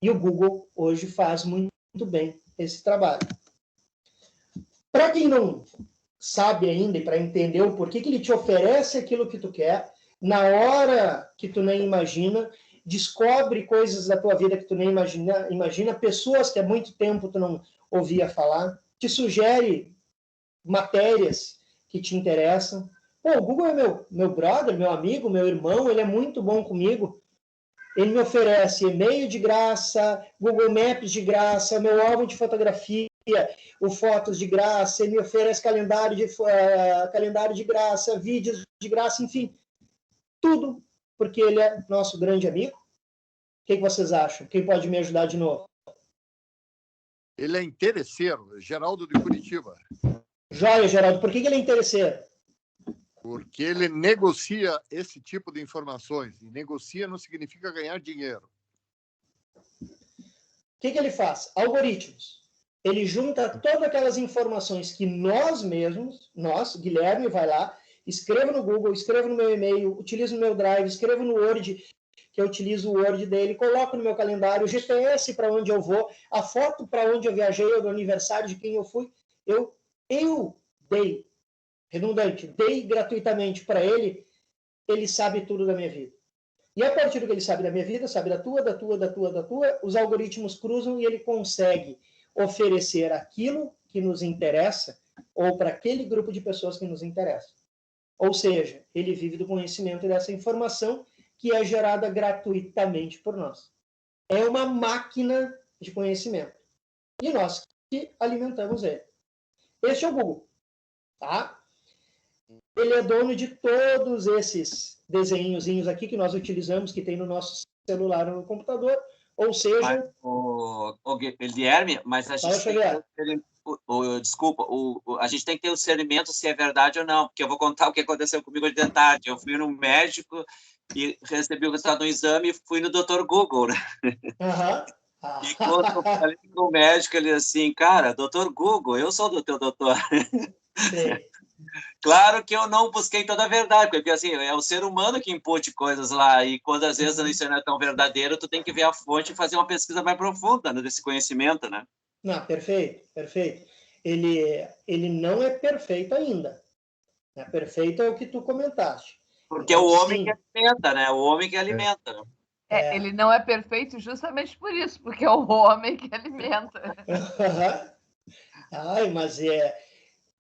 E o Google hoje faz muito bem esse trabalho. Para quem não sabe ainda e para entender o porquê que ele te oferece aquilo que tu quer, na hora que tu nem imagina, descobre coisas da tua vida que tu nem imagina, pessoas que há muito tempo tu não ouvia falar, te sugere matérias que te interessam. Pô, o Google é meu brother, meu amigo, meu irmão, ele é muito bom comigo. Ele me oferece e-mail de graça, Google Maps de graça, meu álbum de fotografia, o Fotos de graça, ele me oferece calendário de graça, vídeos de graça, enfim, tudo, porque ele é nosso grande amigo. O que vocês acham? Quem pode me ajudar de novo? Ele é interesseiro, Geraldo de Curitiba. Joia, Geraldo. Por que ele é interesseiro? Porque ele negocia esse tipo de informações. E negocia não significa ganhar dinheiro. O que ele faz? Algoritmos. Ele junta todas aquelas informações que nós mesmos, Guilherme, vai lá, escrevo no Google, escrevo no meu e-mail, utilizo no meu Drive, escrevo no Word, que eu utilizo o Word dele, coloco no meu calendário, o GPS para onde eu vou, a foto para onde eu viajei, o aniversário de quem eu fui, eu dei, redundante, dei gratuitamente para ele, ele sabe tudo da minha vida. E a partir do que ele sabe da minha vida, sabe da tua, os algoritmos cruzam e ele consegue oferecer aquilo que nos interessa ou para aquele grupo de pessoas que nos interessa. Ou seja, ele vive do conhecimento e dessa informação que é gerada gratuitamente por nós. É uma máquina de conhecimento. E nós que alimentamos ele. Este é o Google. Tá? Ele é dono de todos esses desenhozinhos aqui que nós utilizamos, que tem no nosso celular ou no computador. Ou seja... O Guilherme, mas a gente a gente tem que ter o discernimento se é verdade ou não, porque eu vou contar o que aconteceu comigo hoje de tarde. Eu fui no médico e recebi o resultado do exame e fui no Dr. Google, né? E quando eu falei com o médico, ele assim, cara, Dr. Google, eu sou do teu doutor. Sim. Claro que eu não busquei toda a verdade, porque assim, é o ser humano que impute coisas lá, e quando às vezes isso não é tão verdadeiro, tu tem que ver a fonte e fazer uma pesquisa mais profunda, né, desse conhecimento, né? Não, perfeito, perfeito. Ele não é perfeito ainda. Né? Perfeito é o que tu comentaste. Porque Então, é o homem sim, que alimenta, né? O homem que alimenta, né? Ele não é perfeito justamente por isso, porque é o homem que alimenta. Ai, mas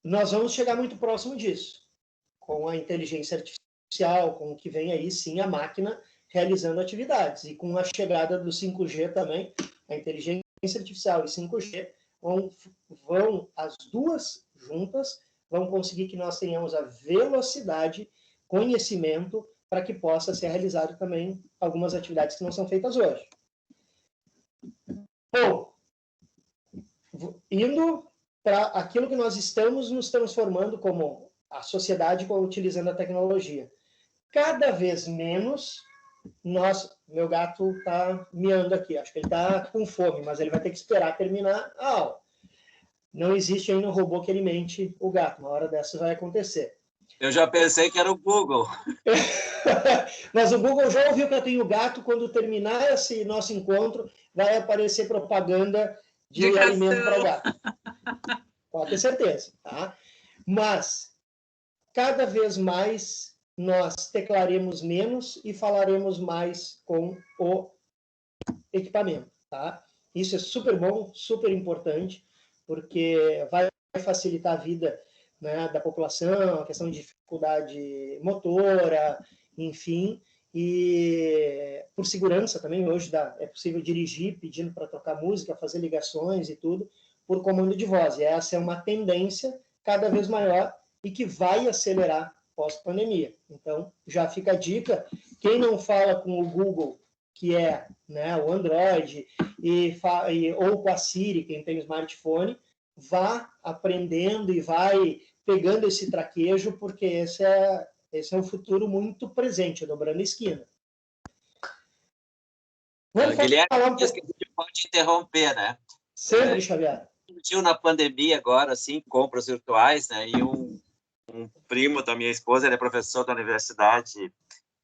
nós vamos chegar muito próximo disso, com a inteligência artificial, com o que vem aí, sim, a máquina realizando atividades. E com a chegada do 5G também, a inteligência artificial e 5G vão as duas juntas, vão conseguir que nós tenhamos a velocidade, conhecimento, para que possa ser realizado também algumas atividades que não são feitas hoje. Bom, indo para aquilo que nós estamos nos transformando como a sociedade utilizando a tecnologia. Cada vez menos meu gato está miando aqui, acho que ele está com fome, mas ele vai ter que esperar terminar a aula. Não existe ainda um robô que alimente o gato, uma hora dessa vai acontecer. Eu já pensei que era o Google. Mas o Google já ouviu que eu tenho gato, quando terminar esse nosso encontro, vai aparecer propaganda de alimento para o gato. Pode ter certeza, tá? Mas, cada vez mais, nós teclaremos menos e falaremos mais com o equipamento, tá? Isso é super bom, super importante, porque vai facilitar a vida, né, da população, a questão de dificuldade motora, enfim, e por segurança também, hoje é possível dirigir pedindo para tocar música, fazer ligações e tudo, por comando de voz. E essa é uma tendência cada vez maior e que vai acelerar pós-pandemia. Então, já fica a dica, quem não fala com o Google, que é, né, o Android, ou com a Siri, quem tem smartphone, vá aprendendo e vai pegando esse traquejo, porque esse é um futuro muito presente, dobrando a esquina. Guilherme, diz que a gente pode interromper, né? Sempre, Xavier. Surgiu na pandemia agora, assim, compras virtuais, né? E um primo da minha esposa, ele é professor da universidade,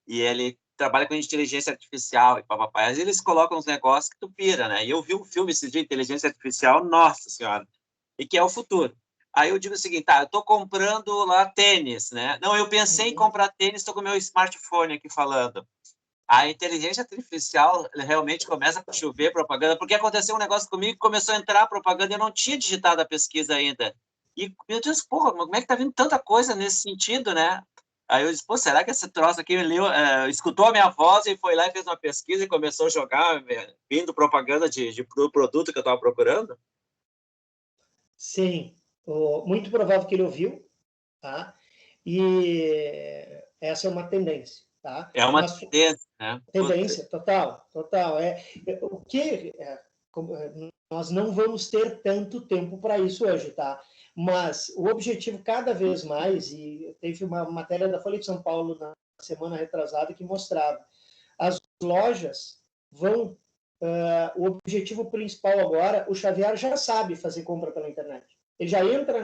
e ele trabalha com inteligência artificial e papapá. Eles colocam uns negócios que tu pira, né? E eu vi um filme esse dia, inteligência artificial, nossa senhora, e que é o futuro. Aí eu digo o seguinte, tá, eu tô comprando lá tênis, né? Não, eu pensei em comprar tênis, tô com o meu smartphone aqui falando. A inteligência artificial realmente começa a chover propaganda, porque aconteceu um negócio comigo que começou a entrar propaganda e eu não tinha digitado a pesquisa ainda. E meu Deus, porra, como é que tá vindo tanta coisa nesse sentido, né? Aí eu disse, pô, será que esse troço aqui escutou a minha voz e foi lá e fez uma pesquisa e começou a jogar, vindo propaganda de produto que eu estava procurando? Sim, muito provável que ele ouviu, tá? E essa é uma tendência, tá? É uma tendência, né? Tendência, total. O que nós não vamos ter tanto tempo para isso hoje, tá? Mas o objetivo cada vez mais, e teve uma matéria da Folha de São Paulo na semana retrasada que mostrava, as lojas vão, o objetivo principal agora, o Xavier já sabe fazer compra pela internet. Ele já entra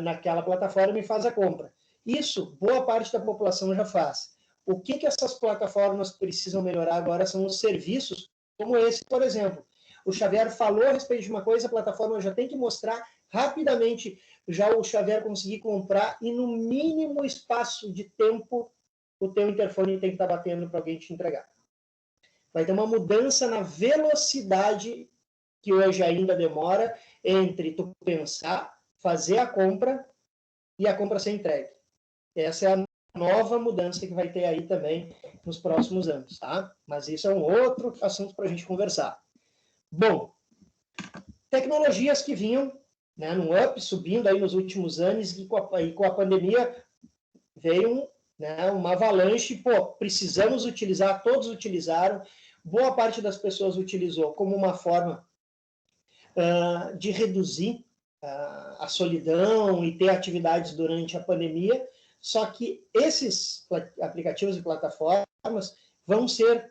naquela plataforma e faz a compra. Isso, boa parte da população já faz. O que essas plataformas precisam melhorar agora são os serviços, como esse, por exemplo. O Xavier falou a respeito de uma coisa, a plataforma já tem que mostrar rapidamente, já o Xavier conseguir comprar, e no mínimo espaço de tempo, o teu interfone tem que estar batendo para alguém te entregar. Vai ter uma mudança na velocidade, que hoje ainda demora, entre tu pensar, fazer a compra e a compra ser entregue. Essa é a nova mudança que vai ter aí também nos próximos anos, tá? Mas isso é um outro assunto para a gente conversar. Bom, tecnologias que vinham, né, num up, subindo aí nos últimos anos, e com a pandemia veio uma avalanche, precisamos utilizar, todos utilizaram, boa parte das pessoas utilizou como uma forma de reduzir a solidão e ter atividades durante a pandemia, Só que esses aplicativos e plataformas vão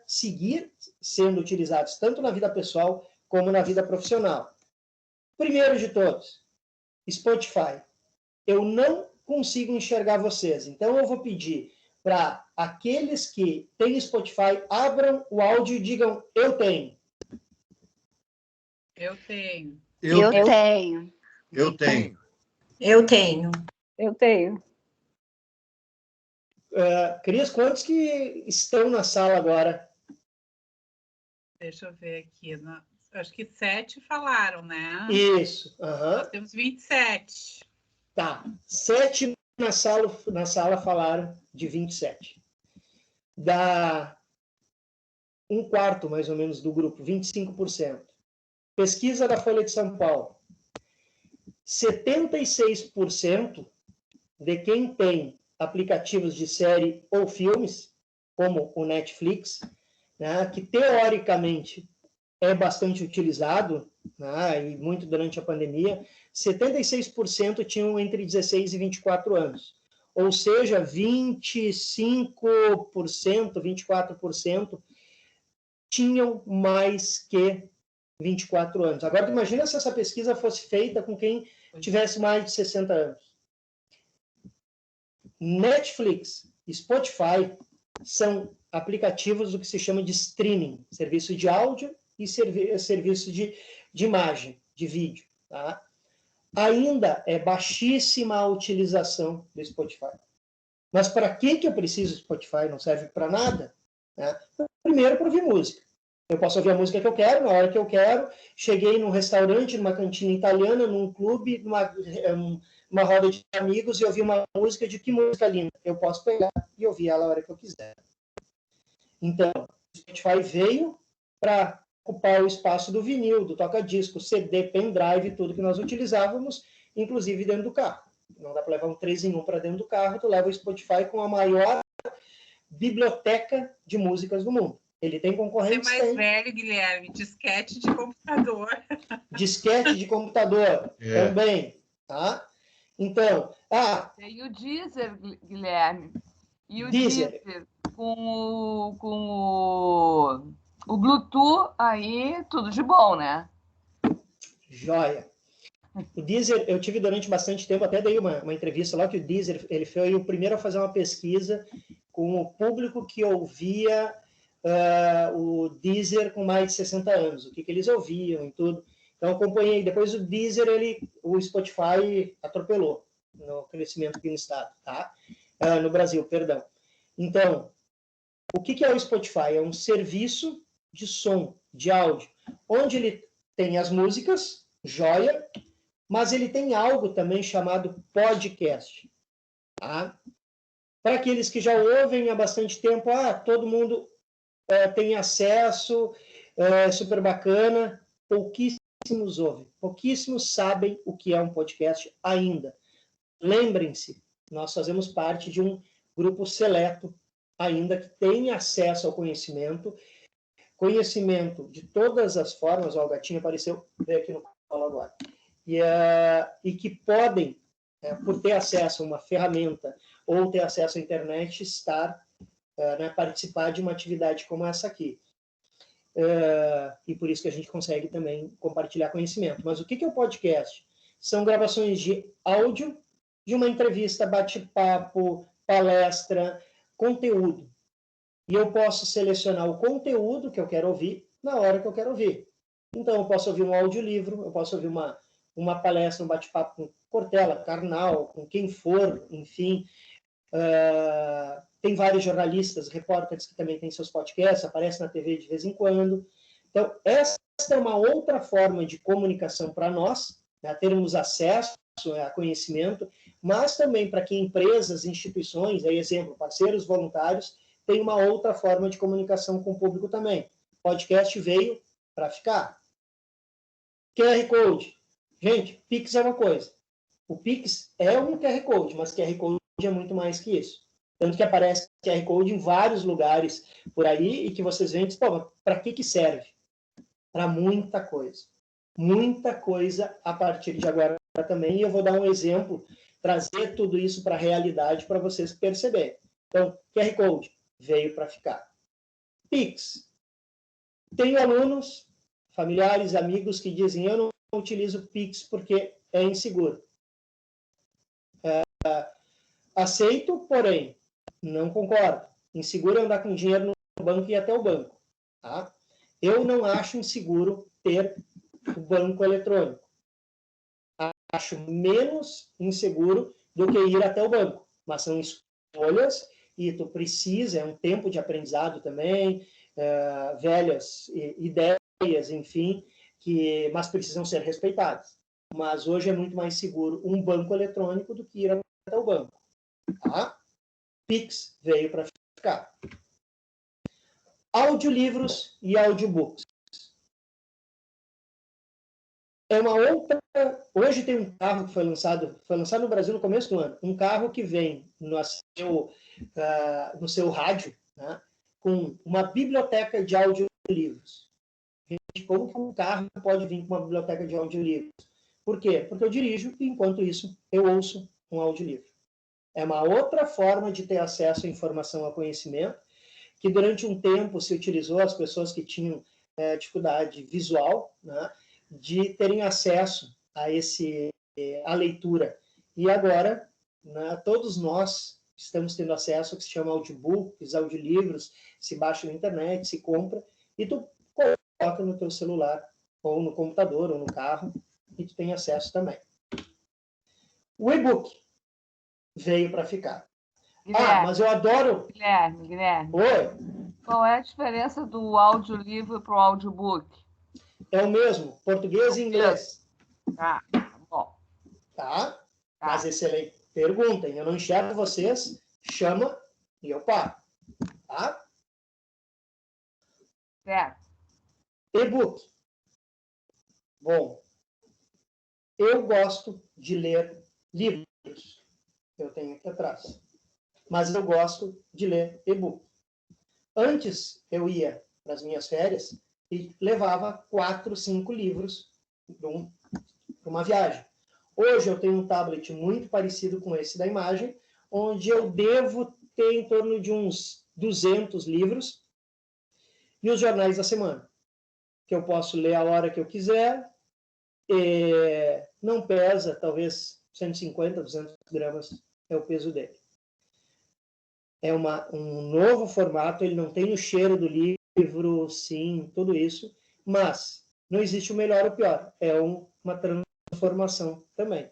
seguir sendo utilizados tanto na vida pessoal como na vida profissional. Primeiro de todos, Spotify. Eu não consigo enxergar vocês, então eu vou pedir para aqueles que têm Spotify, abram o áudio e digam, eu tenho. Eu tenho. Eu tenho. Eu tenho. Eu tenho. Eu tenho. Cris, quantos que estão na sala agora? Deixa eu ver aqui. Acho que 7 falaram, né? Isso. Nós temos 27. Tá. 7 na sala falaram de 27. Dá 1/4, mais ou menos, do grupo, 25%. Pesquisa da Folha de São Paulo. 76% de quem tem aplicativos de série ou filmes, como o Netflix, né, que teoricamente é bastante utilizado, né, e muito durante a pandemia, 76% tinham entre 16 e 24 anos. Ou seja, 25%, 24% tinham mais que 24 anos. Agora, imagina se essa pesquisa fosse feita com quem tivesse mais de 60 anos. Netflix e Spotify são aplicativos do que se chama de streaming, serviço de áudio e serviço de imagem, de vídeo. Tá? Ainda é baixíssima a utilização do Spotify. Mas para que eu preciso do Spotify? Não serve para nada. Né? Primeiro, para ouvir música. Eu posso ouvir a música que eu quero, na hora que eu quero. Cheguei num restaurante, numa cantina italiana, num clube, numa roda de amigos e ouvi uma música de que música linda. Eu posso pegar e ouvir ela a hora que eu quiser. Então, o Spotify veio para ocupar o espaço do vinil, do toca-disco, CD, pendrive, tudo que nós utilizávamos, inclusive dentro do carro. Não dá para levar um 3-em-1 para dentro do carro, tu leva o Spotify com a maior biblioteca de músicas do mundo. Ele tem concorrentes. Você é mais velho, Guilherme, disquete de computador. Disquete de computador, também. Tá? Então, E o Deezer, Guilherme. E o Deezer com o Bluetooth aí, tudo de bom, né? Joia. O Deezer, eu tive durante bastante tempo, até dei uma entrevista lá, que o Deezer, ele foi o primeiro a fazer uma pesquisa com o público que ouvia o Deezer com mais de 60 anos, o que eles ouviam e tudo. Então, acompanhei. Depois o Deezer, o Spotify atropelou no crescimento aqui no estado, tá? No Brasil, perdão. Então, o que é o Spotify? É um serviço de som, de áudio, onde ele tem as músicas, joia, mas ele tem algo também chamado podcast. Tá? Para aqueles que já ouvem há bastante tempo, todo mundo tem acesso, é super bacana, pouquíssimos ouvem, pouquíssimos sabem o que é um podcast ainda. Lembrem-se, nós fazemos parte de um grupo seleto ainda que tem acesso ao conhecimento de todas as formas, o Gatinho apareceu, veio aqui no colo agora, e que podem, por ter acesso a uma ferramenta ou ter acesso à internet, participar de uma atividade como essa aqui. E por isso que a gente consegue também compartilhar conhecimento. Mas o que é o podcast? São gravações de áudio de uma entrevista, bate-papo, palestra, conteúdo. E eu posso selecionar o conteúdo que eu quero ouvir na hora que eu quero ouvir. Então, eu posso ouvir um audiolivro, eu posso ouvir uma palestra, um bate-papo com Cortella, Karnal, com quem for, enfim. Tem vários jornalistas, repórteres que também têm seus podcasts, aparecem na TV de vez em quando. Então, essa é uma outra forma de comunicação para nós, né, termos acesso a conhecimento, mas também para que empresas, instituições, exemplo, parceiros voluntários, tem uma outra forma de comunicação com o público também. O podcast veio para ficar. QR Code. Gente, Pix é uma coisa. O Pix é um QR Code, mas QR Code é muito mais que isso. Tanto que aparece QR Code em vários lugares por aí e que vocês veem e dizem, para que serve? Para muita coisa. Muita coisa a partir de agora também. E eu vou dar um exemplo trazer tudo isso para a realidade para vocês perceberem. Então, QR Code veio para ficar. Pix. Tenho alunos, familiares, amigos que dizem: eu não utilizo Pix porque é inseguro. Aceito, porém, não concordo. Inseguro é andar com dinheiro no banco e ir até o banco. Tá? Eu não acho inseguro ter o banco eletrônico. Acho menos inseguro do que ir até o banco. Mas são escolhas e tu precisa, é um tempo de aprendizado também, velhas ideias, enfim, mas precisam ser respeitadas. Mas hoje é muito mais seguro um banco eletrônico do que ir até o banco. Tá? Pix veio para ficar. Audiolivros e audiobooks. É uma outra... Hoje tem um carro que foi lançado no Brasil no começo do ano, um carro que vem no seu rádio, né, com uma biblioteca de audiolivros. Gente, como que um carro pode vir com uma biblioteca de audiolivros? Por quê? Porque eu dirijo e, enquanto isso, eu ouço um audiolivro. É uma outra forma de ter acesso à informação, ao conhecimento, que durante um tempo se utilizou as pessoas que tinham dificuldade visual, né, de terem acesso à leitura. E agora, né, todos nós estamos tendo acesso ao que se chama audiobooks, audiolivros, se baixa na internet, se compra, e tu coloca no teu celular, ou no computador, ou no carro, e tu tem acesso também. O e-book veio para ficar. Guilherme, mas eu adoro... Guilherme. Oi? Qual é a diferença do audiolivro para o audiobook? É o mesmo, português e inglês. Tá, bom. Tá? Mas excelente. Perguntem, eu não enxergo vocês, chama e eu paro. Tá? Certo. E-book. Bom, eu gosto de ler livros. Eu tenho aqui atrás. Mas eu gosto de ler e-book. Antes, eu ia para as minhas férias e levava 4, 5 livros para uma viagem. Hoje eu tenho um tablet muito parecido com esse da imagem, onde eu devo ter em torno de uns 200 livros e os jornais da semana, que eu posso ler a hora que eu quiser. Não pesa, talvez 150, 200 gramas é o peso dele. É um novo formato, ele não tem o cheiro do livro, sim, tudo isso, mas não existe o melhor ou o pior, é uma transformação também.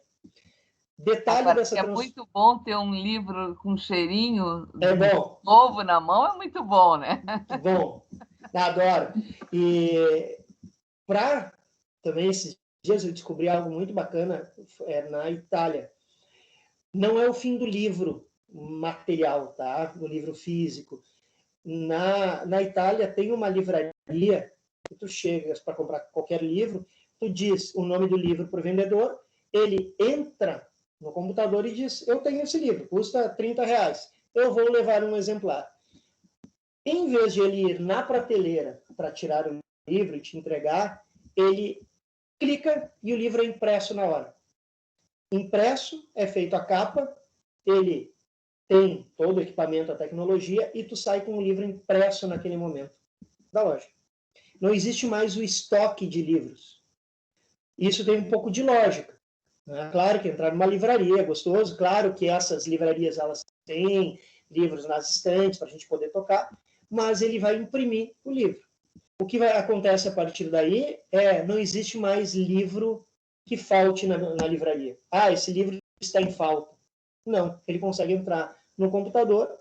Detalhe dessa transformação. É muito bom ter um livro com cheirinho novo na mão, é muito bom, né? Bom, adoro. E para também esses dias eu descobri algo muito bacana na Itália. Não é o fim do livro material, tá? Do livro físico. Na Itália tem uma livraria que tu chegas para comprar qualquer livro, tu diz o nome do livro para o vendedor, ele entra no computador e diz: eu tenho esse livro, custa R$30, eu vou levar um exemplar. Em vez de ele ir na prateleira para tirar o livro e te entregar, ele clica e o livro é impresso na hora. Impresso, é feito a capa, ele tem todo o equipamento, a tecnologia, e tu sai com o livro impresso naquele momento da loja. Não existe mais o estoque de livros. Isso tem um pouco de lógica. Né? Claro que entrar numa livraria é gostoso, claro que essas livrarias elas têm livros nas estantes para a gente poder tocar, mas ele vai imprimir o livro. O que acontece a partir daí não existe mais livro que falte na livraria. Esse livro está em falta. Não, ele consegue entrar no computador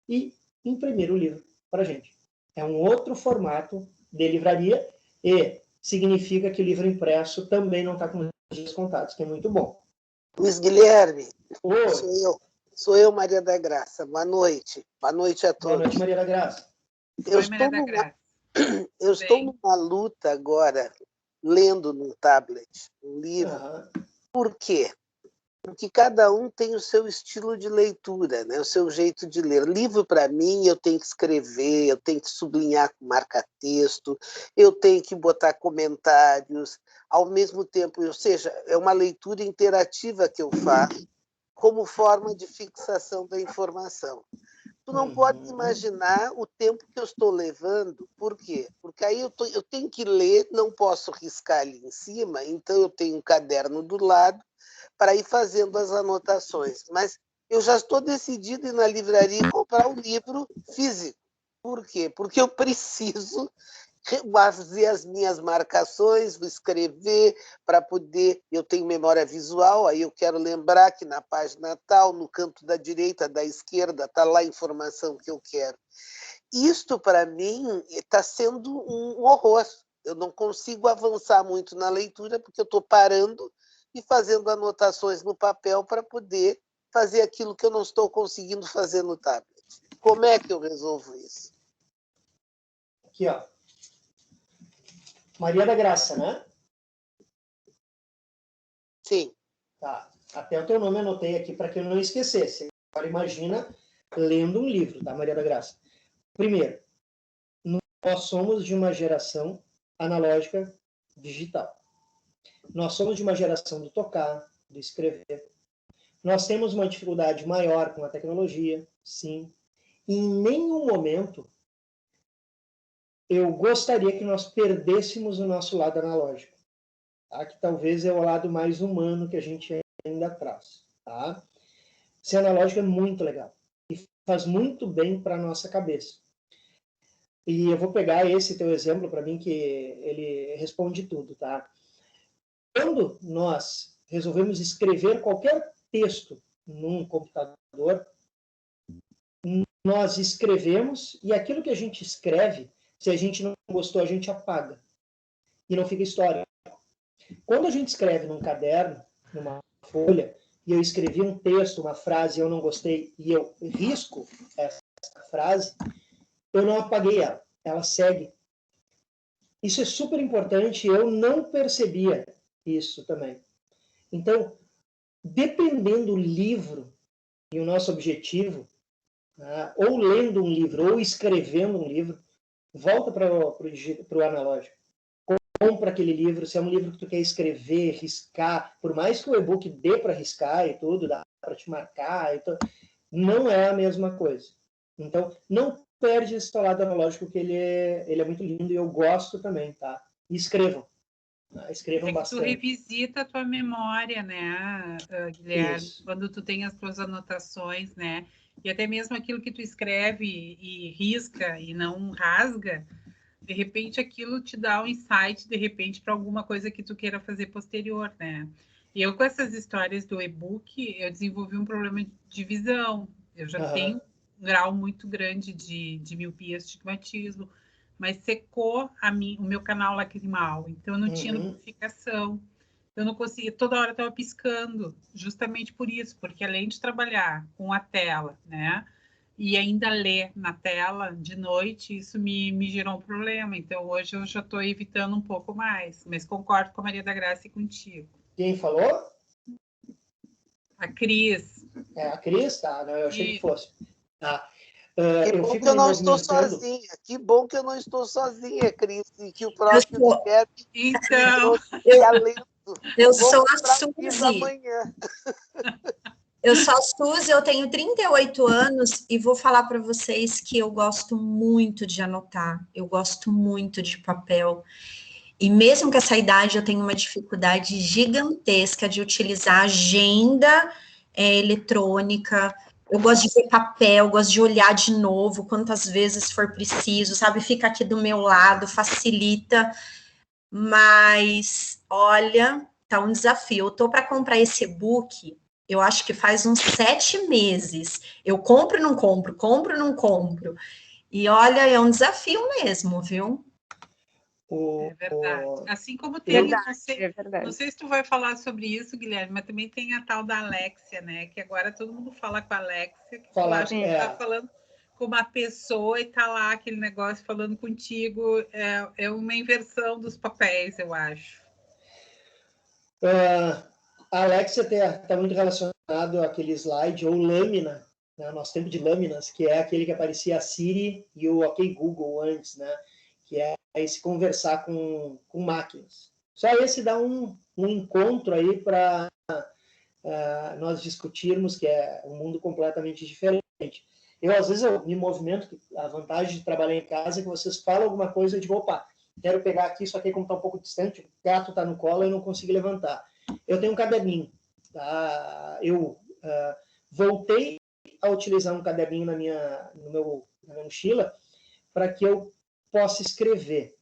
e imprimir o livro para a gente. É um outro formato de livraria e significa que o livro impresso também não está com os dias contados, que é muito bom. Luiz Guilherme, Oi. Sou eu, Maria da Graça. Boa noite. Boa noite a todos. Boa noite, Maria da Graça. Eu estou numa luta agora, lendo no tablet um livro. Por quê? Porque cada um tem o seu estilo de leitura, né? O seu jeito de ler. Livro, para mim, eu tenho que escrever, eu tenho que sublinhar com marca-texto, eu tenho que botar comentários, ao mesmo tempo, ou seja, é uma leitura interativa que eu faço como forma de fixação da informação. Tu não pode imaginar o tempo que eu estou levando. Por quê? Porque aí eu tenho que ler, não posso riscar ali em cima, então eu tenho um caderno do lado para ir fazendo as anotações. Mas eu já estou decidido ir na livraria e comprar um livro físico. Por quê? Porque eu preciso fazer as minhas marcações, vou escrever para poder... Eu tenho memória visual, aí eu quero lembrar que na página tal, no canto da direita, da esquerda, está lá a informação que eu quero. Isto, para mim, está sendo um horror. Eu não consigo avançar muito na leitura, porque eu estou parando e fazendo anotações no papel para poder fazer aquilo que eu não estou conseguindo fazer no tablet. Como é que eu resolvo isso? Aqui, ó. Maria da Graça, né? Sim. Tá. Até o teu nome eu anotei aqui para que eu não esquecesse. Agora imagina lendo um livro, tá, Maria da Graça? Primeiro, nós somos de uma geração analógica digital. Nós somos de uma geração do tocar, do escrever. Nós temos uma dificuldade maior com a tecnologia, sim. E em nenhum momento eu gostaria que nós perdêssemos o nosso lado analógico, tá? Que talvez é o lado mais humano que a gente ainda traz. Tá? Ser analógico é muito legal e faz muito bem para a nossa cabeça. E eu vou pegar esse teu exemplo para mim, que ele responde tudo. Tá? Quando nós resolvemos escrever qualquer texto num computador, nós escrevemos e aquilo que a gente escreve, se a gente não gostou, a gente apaga. E não fica história. Quando a gente escreve num caderno, numa folha, e eu escrevi um texto, uma frase, e eu não gostei, e eu risco essa frase, eu não apaguei ela. Ela segue. Isso é super importante, eu não percebia isso também. Então, dependendo do livro e o nosso objetivo, ou lendo um livro, ou escrevendo um livro, volta para o analógico. Compra aquele livro, se é um livro que tu quer escrever, riscar, por mais que o e-book dê para riscar e tudo, dá para te marcar, e não é a mesma coisa. Então, não perde esse lado analógico, que ele é muito lindo e eu gosto também, tá? E escrevam. Escrevam bastante. Tu revisita a tua memória, né, Guilherme? Isso. Quando tu tem as tuas anotações, né? E até mesmo aquilo que tu escreve e risca e não rasga, de repente aquilo te dá um insight, de repente, para alguma coisa que tu queira fazer posterior, né? E eu, com essas histórias do e-book, eu desenvolvi um problema de visão. Eu já tenho um grau muito grande de miopia, astigmatismo, mas secou o meu canal lacrimal, então eu não tinha lubrificação. Eu não conseguia, toda hora estava piscando, justamente por isso, porque além de trabalhar com a tela, né, e ainda ler na tela de noite, isso me gerou um problema. Então hoje eu já estou evitando um pouco mais, mas concordo com a Maria da Graça e contigo. Quem falou? A Cris. A Cris? Tá, eu achei que fosse. Tá. Que bom que eu não estou sozinha. Que bom que eu não estou sozinha, Cris, e que o próprio Guilherme então, eu sou a Suzy. Eu sou a Suzy, eu tenho 38 anos e vou falar para vocês que eu gosto muito de anotar, eu gosto muito de papel. E mesmo com essa idade, eu tenho uma dificuldade gigantesca de utilizar agenda eletrônica. Eu gosto de ver papel, gosto de olhar de novo, quantas vezes for preciso, sabe? Fica aqui do meu lado, facilita. Mas, olha, tá um desafio. Eu tô para comprar esse e-book, eu acho que faz uns 7 meses. Eu compro e não compro, compro e não compro. E, olha, é um desafio mesmo, viu? É verdade. Assim como tem, não sei se tu vai falar sobre isso, Guilherme, mas também tem a tal da Alexia, né? Que agora todo mundo fala com a Alexia, que tu acha que tá falando com uma pessoa e tá lá aquele negócio falando contigo. É uma inversão dos papéis, eu acho. A Alexia está muito relacionado àquele slide ou lâmina, né? Nosso tempo de lâminas, que é aquele que aparecia a Siri e o OK Google antes, né? Que é esse conversar com máquinas. Só esse dá um encontro aí para nós discutirmos, que é um mundo completamente diferente. Às vezes, eu me movimento, a vantagem de trabalhar em casa é que vocês falam alguma coisa, eu digo, opa, quero pegar aqui, só que como está um pouco distante, o gato está no colo, eu não consigo levantar. Eu tenho um caderninho, tá? Eu voltei a utilizar um caderninho na minha mochila para que eu possa escrever.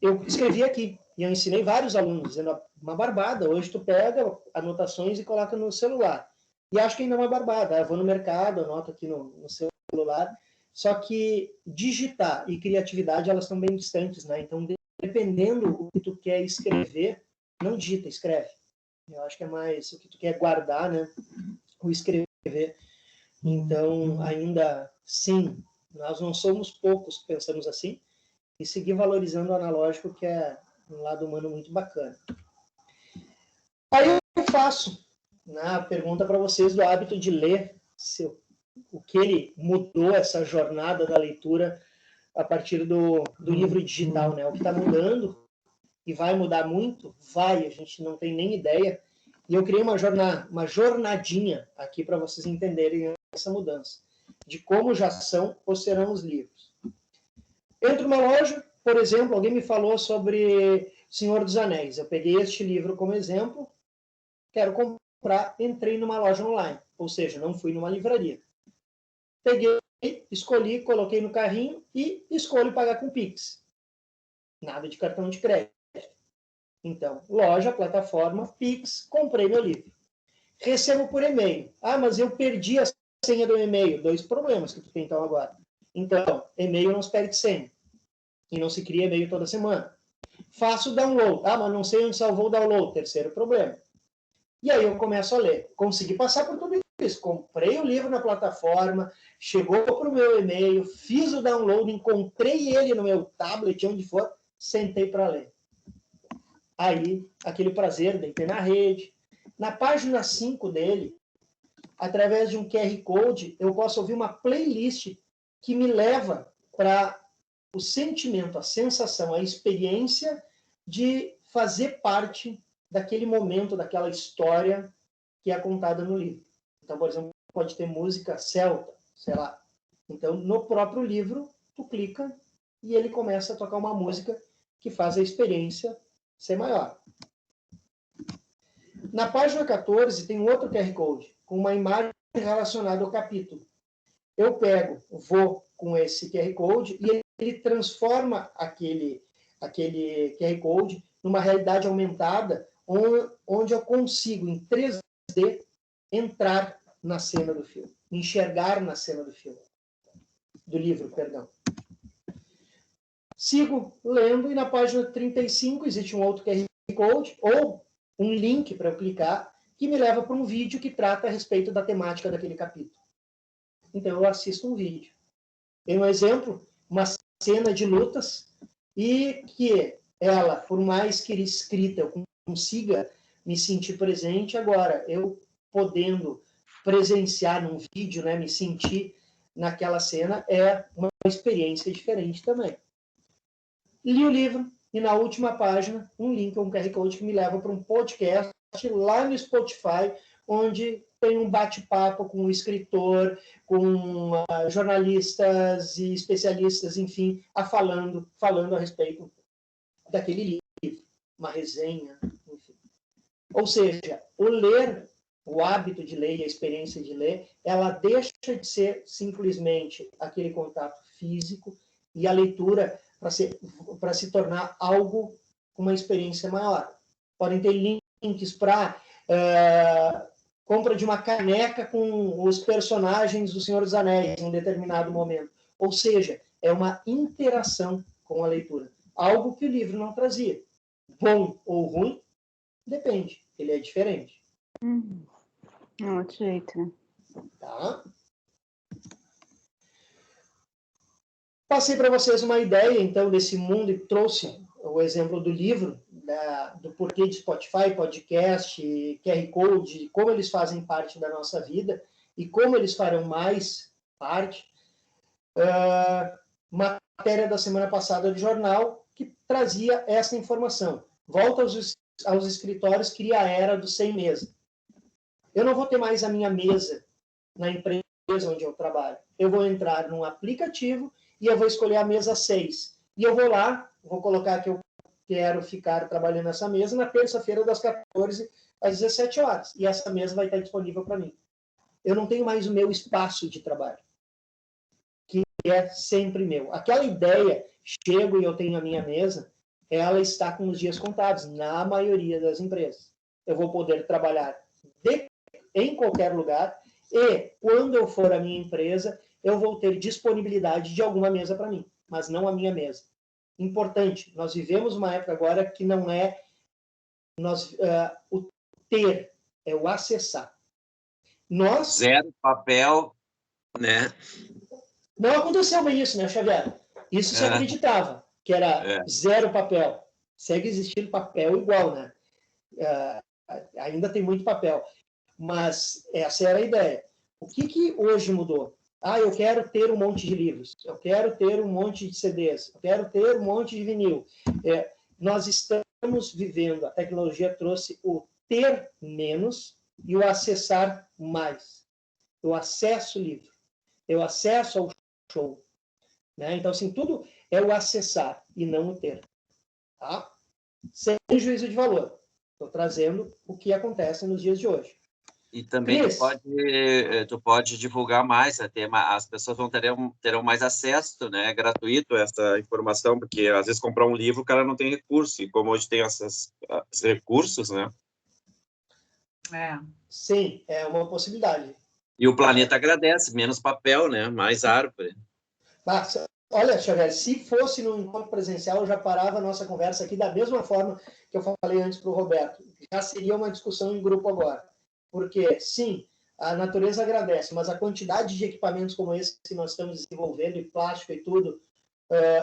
Eu escrevi aqui, e eu ensinei vários alunos, dizendo, uma barbada, hoje tu pega anotações e coloca no celular. E acho que ainda é uma barbada, eu vou no mercado, anoto aqui no celular, só que digitar e criatividade, elas estão bem distantes, né? Então, dependendo do que tu quer escrever, não digita, escreve. Eu acho que é mais o que tu quer guardar, né? O escrever. Então, ainda sim, nós não somos poucos que pensamos assim, e seguir valorizando o analógico, que é um lado humano muito bacana. Aí eu faço a pergunta para vocês do hábito de ler, o que ele mudou essa jornada da leitura a partir do livro digital, né? O que está mudando, e vai mudar muito, a gente não tem nem ideia, e eu criei uma jornadinha aqui para vocês entenderem essa mudança, de como já são ou serão os livros. Entro numa loja, por exemplo, alguém me falou sobre Senhor dos Anéis. Eu peguei este livro como exemplo, quero comprar, entrei numa loja online, ou seja, não fui numa livraria. Peguei, escolhi, coloquei no carrinho e escolho pagar com Pix. Nada de cartão de crédito. Então, loja, plataforma, Pix, comprei meu livro. Recebo por e-mail. Mas eu perdi a senha do e-mail. 2 problemas que tu tem então agora. Então, e-mail não se perde senha. E não se cria e-mail toda semana. Faço download. Mas não sei onde salvou o download. 3º problema. E aí eu começo a ler. Consegui passar por tudo isso. Comprei o livro na plataforma, chegou para o meu e-mail, fiz o download, encontrei ele no meu tablet, onde for, sentei para ler. Aí, aquele prazer, deitei na rede. Na página 5 dele, através de um QR Code, eu posso ouvir uma playlist que me leva para o sentimento, a sensação, a experiência de fazer parte daquele momento, daquela história que é contada no livro. Então, por exemplo, pode ter música celta, sei lá. Então, no próprio livro, tu clica e ele começa a tocar uma música que faz a experiência ser maior. Na página 14, tem um outro QR Code, com uma imagem relacionada ao capítulo. Eu vou com esse QR Code e ele transforma aquele QR Code numa realidade aumentada, onde eu consigo, em 3D, entrar na cena do filme, enxergar na cena do filme, do livro, perdão. Sigo lendo e na página 35 existe um outro QR Code, ou um link para eu clicar, que me leva para um vídeo que trata a respeito da temática daquele capítulo. Então, eu assisto um vídeo. Tem um exemplo, uma cena de lutas, e que ela, por mais que escrita, eu consiga me sentir presente, agora, eu podendo presenciar num vídeo, né, me sentir naquela cena, é uma experiência diferente também. Li o livro, e na última página, um link, um QR Code que me leva para um podcast lá no Spotify, onde tem um bate-papo com o escritor, com jornalistas e especialistas, enfim, falando a respeito daquele livro, uma resenha, enfim. Ou seja, o hábito de ler e a experiência de ler, ela deixa de ser simplesmente aquele contato físico, e a leitura para se tornar algo com uma experiência maior. Podem ter links para compra de uma caneca com os personagens do Senhor dos Anéis em um determinado momento. Ou seja, é uma interação com a leitura. Algo que o livro não trazia. Bom ou ruim, depende. Ele é diferente. Outro jeito, né? Tá? Passei para vocês uma ideia, então, desse mundo e trouxe o exemplo do livro, do porquê de Spotify, podcast, QR Code, como eles fazem parte da nossa vida e como eles farão mais parte. Matéria da semana passada do jornal que trazia essa informação. Volta aos escritórios, cria a era do sem mesa. Eu não vou ter mais a minha mesa na empresa onde eu trabalho. Eu vou entrar num aplicativo e eu vou escolher a mesa 6. E eu vou lá, vou colocar que eu quero ficar trabalhando nessa mesa na terça-feira das 14 às 17 horas. E essa mesa vai estar disponível para mim. Eu não tenho mais o meu espaço de trabalho, que é sempre meu. Aquela ideia, chego e eu tenho a minha mesa, ela está com os dias contados, na maioria das empresas. Eu vou poder trabalhar em qualquer lugar e, quando eu for à minha empresa, eu vou ter disponibilidade de alguma mesa para mim, mas não a minha mesa. Importante, nós vivemos uma época agora que não é o ter, é o acessar. Zero papel, né? Não aconteceu bem isso, né, Xavier? Isso se acreditava, que era zero papel. Segue existindo papel igual, né? Ainda tem muito papel. Mas essa era a ideia. O que hoje mudou? Eu quero ter um monte de livros, eu quero ter um monte de CDs, eu quero ter um monte de vinil. Nós estamos vivendo, a tecnologia trouxe o ter menos e o acessar mais. Eu acesso o livro, eu acesso ao show. Né? Então, assim, tudo é o acessar e não o ter. Tá? Sem juízo de valor. Estou trazendo o que acontece nos dias de hoje. E também tu pode divulgar mais, as pessoas terão mais acesso, né, gratuito a essa informação, porque às vezes comprar um livro o cara não tem recurso, e como hoje tem esses recursos, né? Sim, é uma possibilidade. E o planeta agradece, menos papel, né, mais árvore. Olha, Xavier, se fosse no encontro presencial, eu já parava a nossa conversa aqui da mesma forma que eu falei antes para o Roberto. Já seria uma discussão em grupo agora. Porque, sim, a natureza agradece, mas a quantidade de equipamentos como esse que nós estamos desenvolvendo, e plástico e tudo,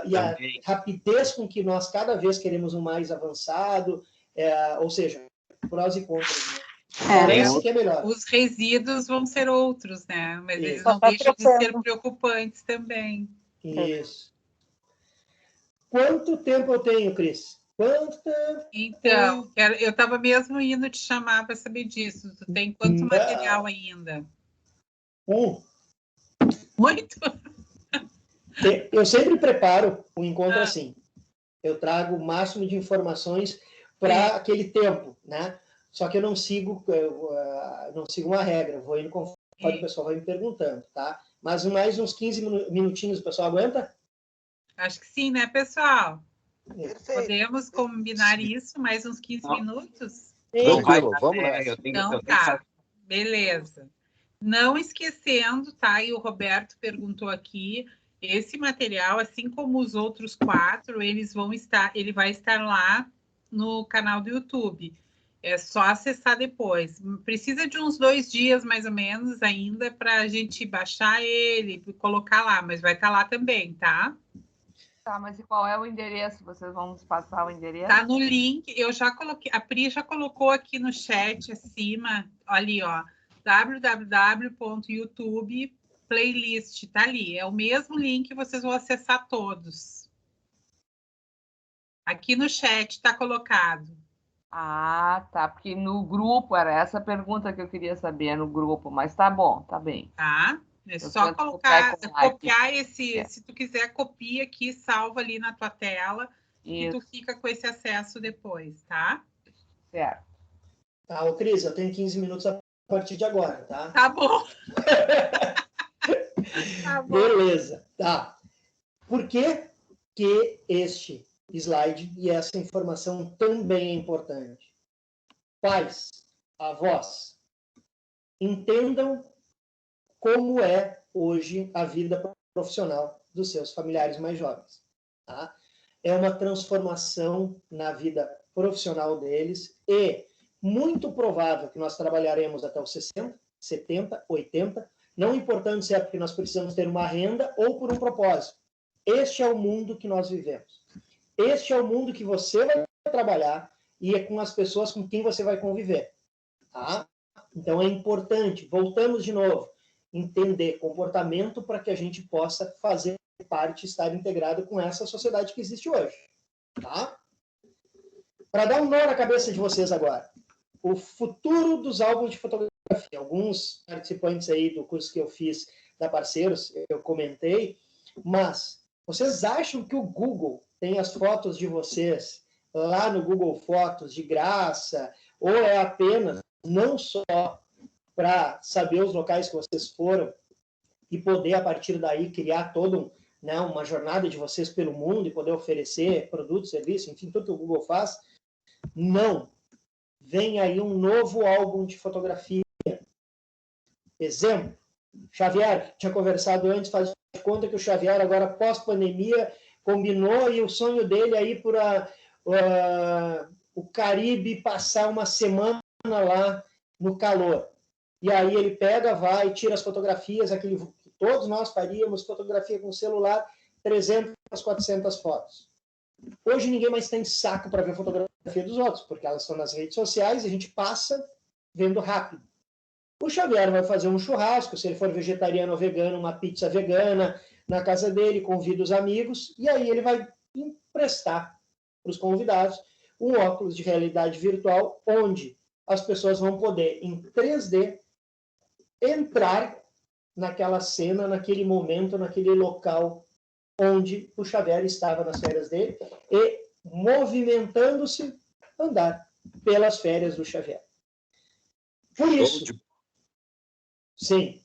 e a rapidez com que nós cada vez queremos um mais avançado, ou seja, prós e contras, né? Parece que é melhor. Os resíduos vão ser outros, né? Mas eles não deixam de ser preocupantes também. Isso. Quanto tempo eu tenho, Cris? Então, eu estava mesmo indo te chamar para saber disso. Tu tem quanto material ainda? Muito? Eu sempre preparo o encontro assim. Eu trago o máximo de informações para aquele tempo, né? Só que eu não sigo uma regra. Vou indo conforme o pessoal vai me perguntando, tá? Mas mais uns 15 minutinhos o pessoal aguenta? Acho que sim, né, pessoal? Perfeito. Podemos combinar isso, mais uns 15 minutos? Tranquilo, vamos lá. Então tá, beleza. Não esquecendo, tá? E o Roberto perguntou aqui, esse material, assim como os outros 4, ele vai estar lá no canal do YouTube. É só acessar depois. Precisa de uns 2 dias, mais ou menos, ainda, para a gente baixar ele, colocar lá, mas vai estar lá também, tá? Tá, mas e qual é o endereço? Vocês vão nos passar o endereço? Tá no link, eu já coloquei, a Pri já colocou aqui no chat acima, ali, ó, www.youtube playlist, tá ali, é o mesmo link, vocês vão acessar todos. Aqui no chat tá colocado. Tá, porque no grupo, era essa pergunta que eu queria saber, no grupo, mas tá bom, tá bem. Tá, é só copiar se tu quiser, copia aqui, salva ali na tua tela, e tu fica com esse acesso depois, tá? Certo. Tá, Cris, eu tenho 15 minutos a partir de agora, tá? Tá bom. Tá bom. Beleza, tá. Por que este slide e essa informação também é importante? Pais, avós, entendam como é hoje a vida profissional dos seus familiares mais jovens. Tá? É uma transformação na vida profissional deles e muito provável que nós trabalharemos até os 60, 70, 80, não importando se é porque nós precisamos ter uma renda ou por um propósito. Este é o mundo que nós vivemos. Este é o mundo que você vai trabalhar e é com as pessoas com quem você vai conviver. Tá? Então é importante, voltamos de novo, entender comportamento para que a gente possa fazer parte, estar integrado com essa sociedade que existe hoje. Tá? Para dar um nó na cabeça de vocês agora, o futuro dos álbuns de fotografia alguns participantes aí do curso que eu fiz da Parceiros, eu comentei, mas vocês acham que o Google tem as fotos de vocês lá no Google Fotos de graça, ou é apenas, não só para saber os locais que vocês foram e poder, a partir daí, criar todo uma jornada de vocês pelo mundo e poder oferecer produtos, serviços, enfim, tudo que o Google faz? Não. Vem aí um novo álbum de fotografia. Exemplo, Xavier, tinha conversado antes, faz de conta que o Xavier, agora pós-pandemia, combinou e o sonho dele é ir para o Caribe, passar uma semana lá no calor. E aí ele pega, vai, tira as fotografias, aquele que todos nós faríamos, fotografia com celular, 300, 400 fotos. Hoje ninguém mais tem saco para ver a fotografia dos outros, porque elas estão nas redes sociais e a gente passa vendo rápido. O Xavier vai fazer um churrasco, se ele for vegetariano ou vegano, uma pizza vegana na casa dele, convida os amigos, e aí ele vai emprestar para os convidados um óculos de realidade virtual, onde as pessoas vão poder, em 3D, entrar naquela cena, naquele momento, naquele local onde o Xavier estava nas férias dele e, movimentando-se, andar pelas férias do Xavier. Por isso, sim.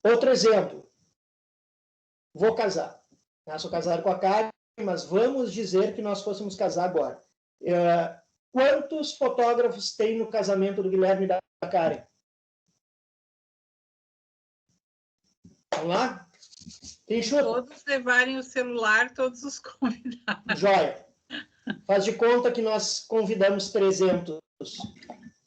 Outro exemplo. Vou casar. Eu sou casado com a Karen, mas vamos dizer que nós fôssemos casar agora. Quantos fotógrafos tem no casamento do Guilherme e da Karen? Vamos lá? Quem chuta? Todos levarem o celular, todos os convidados. Joia. Faz de conta que nós convidamos 300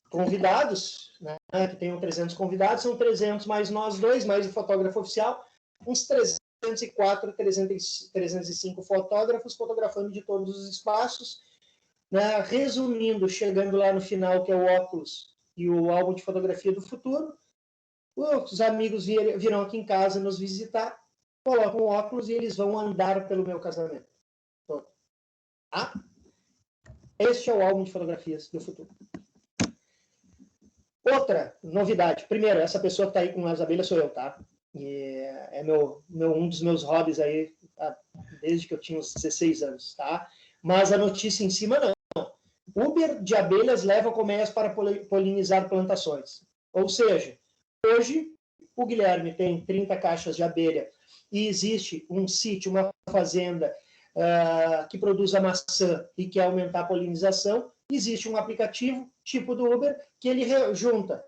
convidados, né? Que tenham 300 convidados, são 300 mais nós dois, mais o fotógrafo oficial, uns 304, 305 fotógrafos fotografando de todos os espaços, né? Resumindo, chegando lá no final, que é o óculos e o álbum de fotografia do futuro, os amigos virão aqui em casa nos visitar, colocam o óculos e eles vão andar pelo meu casamento. Tá? Este é o álbum de fotografias do futuro. Outra novidade. Primeiro, essa pessoa que está aí com as abelhas sou eu, tá? E é um dos meus hobbies aí, tá? Desde que eu tinha uns 16 anos, tá? Mas a notícia em cima não. Uber de abelhas leva colmeias para polinizar plantações. Ou seja, hoje o Guilherme tem 30 caixas de abelha e existe um sítio, uma fazenda que produz a maçã e quer aumentar a polinização, existe um aplicativo tipo do Uber que ele junta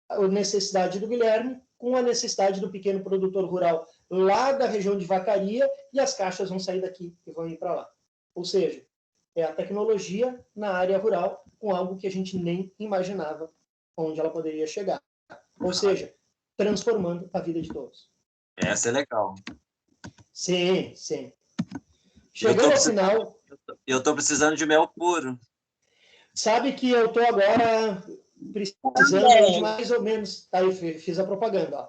a necessidade do Guilherme com a necessidade do pequeno produtor rural lá da região de Vacaria e as caixas vão sair daqui e vão ir para lá. Ou seja, é a tecnologia na área rural com algo que a gente nem imaginava onde ela poderia chegar. Ou seja, transformando a vida de todos. Essa é legal. Sim, sim. Chegando ao final... Eu estou precisando de mel puro. Sabe que eu estou agora precisando de mais ou menos... Tá aí, fiz a propaganda. Ó.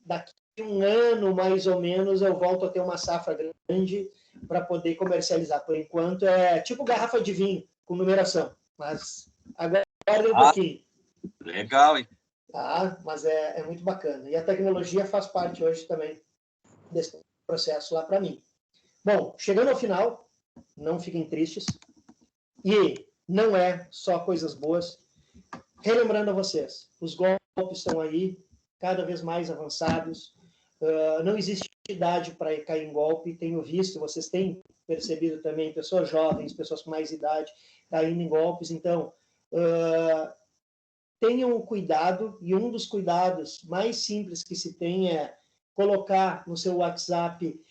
Daqui a um ano, mais ou menos, eu volto a ter uma safra grande para poder comercializar. Por enquanto, é tipo garrafa de vinho, com numeração. Mas agora um pouquinho. Legal, hein? Tá? Mas é muito bacana. E a tecnologia faz parte hoje também desse processo lá para mim. Bom, chegando ao final, não fiquem tristes. E não é só coisas boas. Relembrando a vocês, os golpes estão aí, cada vez mais avançados. Não existe idade para cair em golpe. Tenho visto, vocês têm percebido também, pessoas jovens, pessoas com mais idade caindo em golpes. Então, tenham cuidado, e um dos cuidados mais simples que se tem é colocar no seu WhatsApp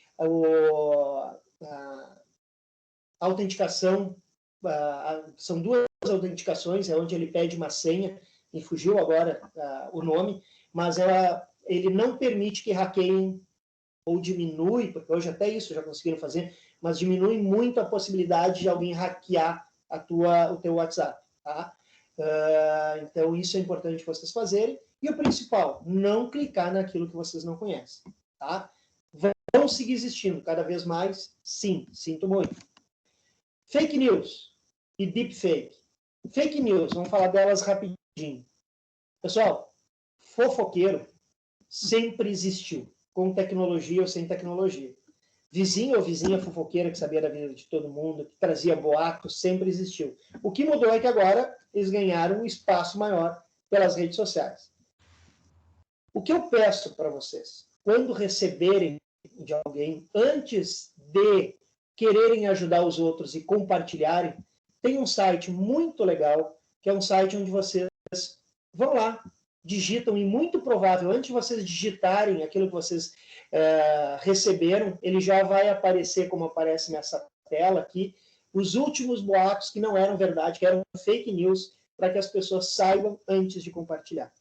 a autenticação, são duas autenticações, é onde ele pede uma senha, me fugiu agora o nome, mas ele não permite que hackeiem, ou diminui, porque hoje até isso já conseguiram fazer, mas diminui muito a possibilidade de alguém hackear o teu WhatsApp, tá? Então, isso é importante vocês fazerem. E o principal, não clicar naquilo que vocês não conhecem. Tá? Vão seguir existindo cada vez mais? Sim, sinto muito. Fake news e deepfake. Fake news, vamos falar delas rapidinho. Pessoal, fofoqueiro sempre existiu, com tecnologia ou sem tecnologia. Vizinho ou vizinha fofoqueira que sabia da vida de todo mundo, que trazia boatos, sempre existiu. O que mudou é que agora eles ganharam um espaço maior pelas redes sociais. O que eu peço para vocês, quando receberem de alguém, antes de quererem ajudar os outros e compartilharem, tem um site muito legal, que é um site onde vocês vão lá, digitam, e muito provável, antes de vocês digitarem aquilo que vocês receberam, ele já vai aparecer, como aparece nessa tela aqui, os últimos boatos que não eram verdade, que eram fake news, para que as pessoas saibam antes de compartilhar.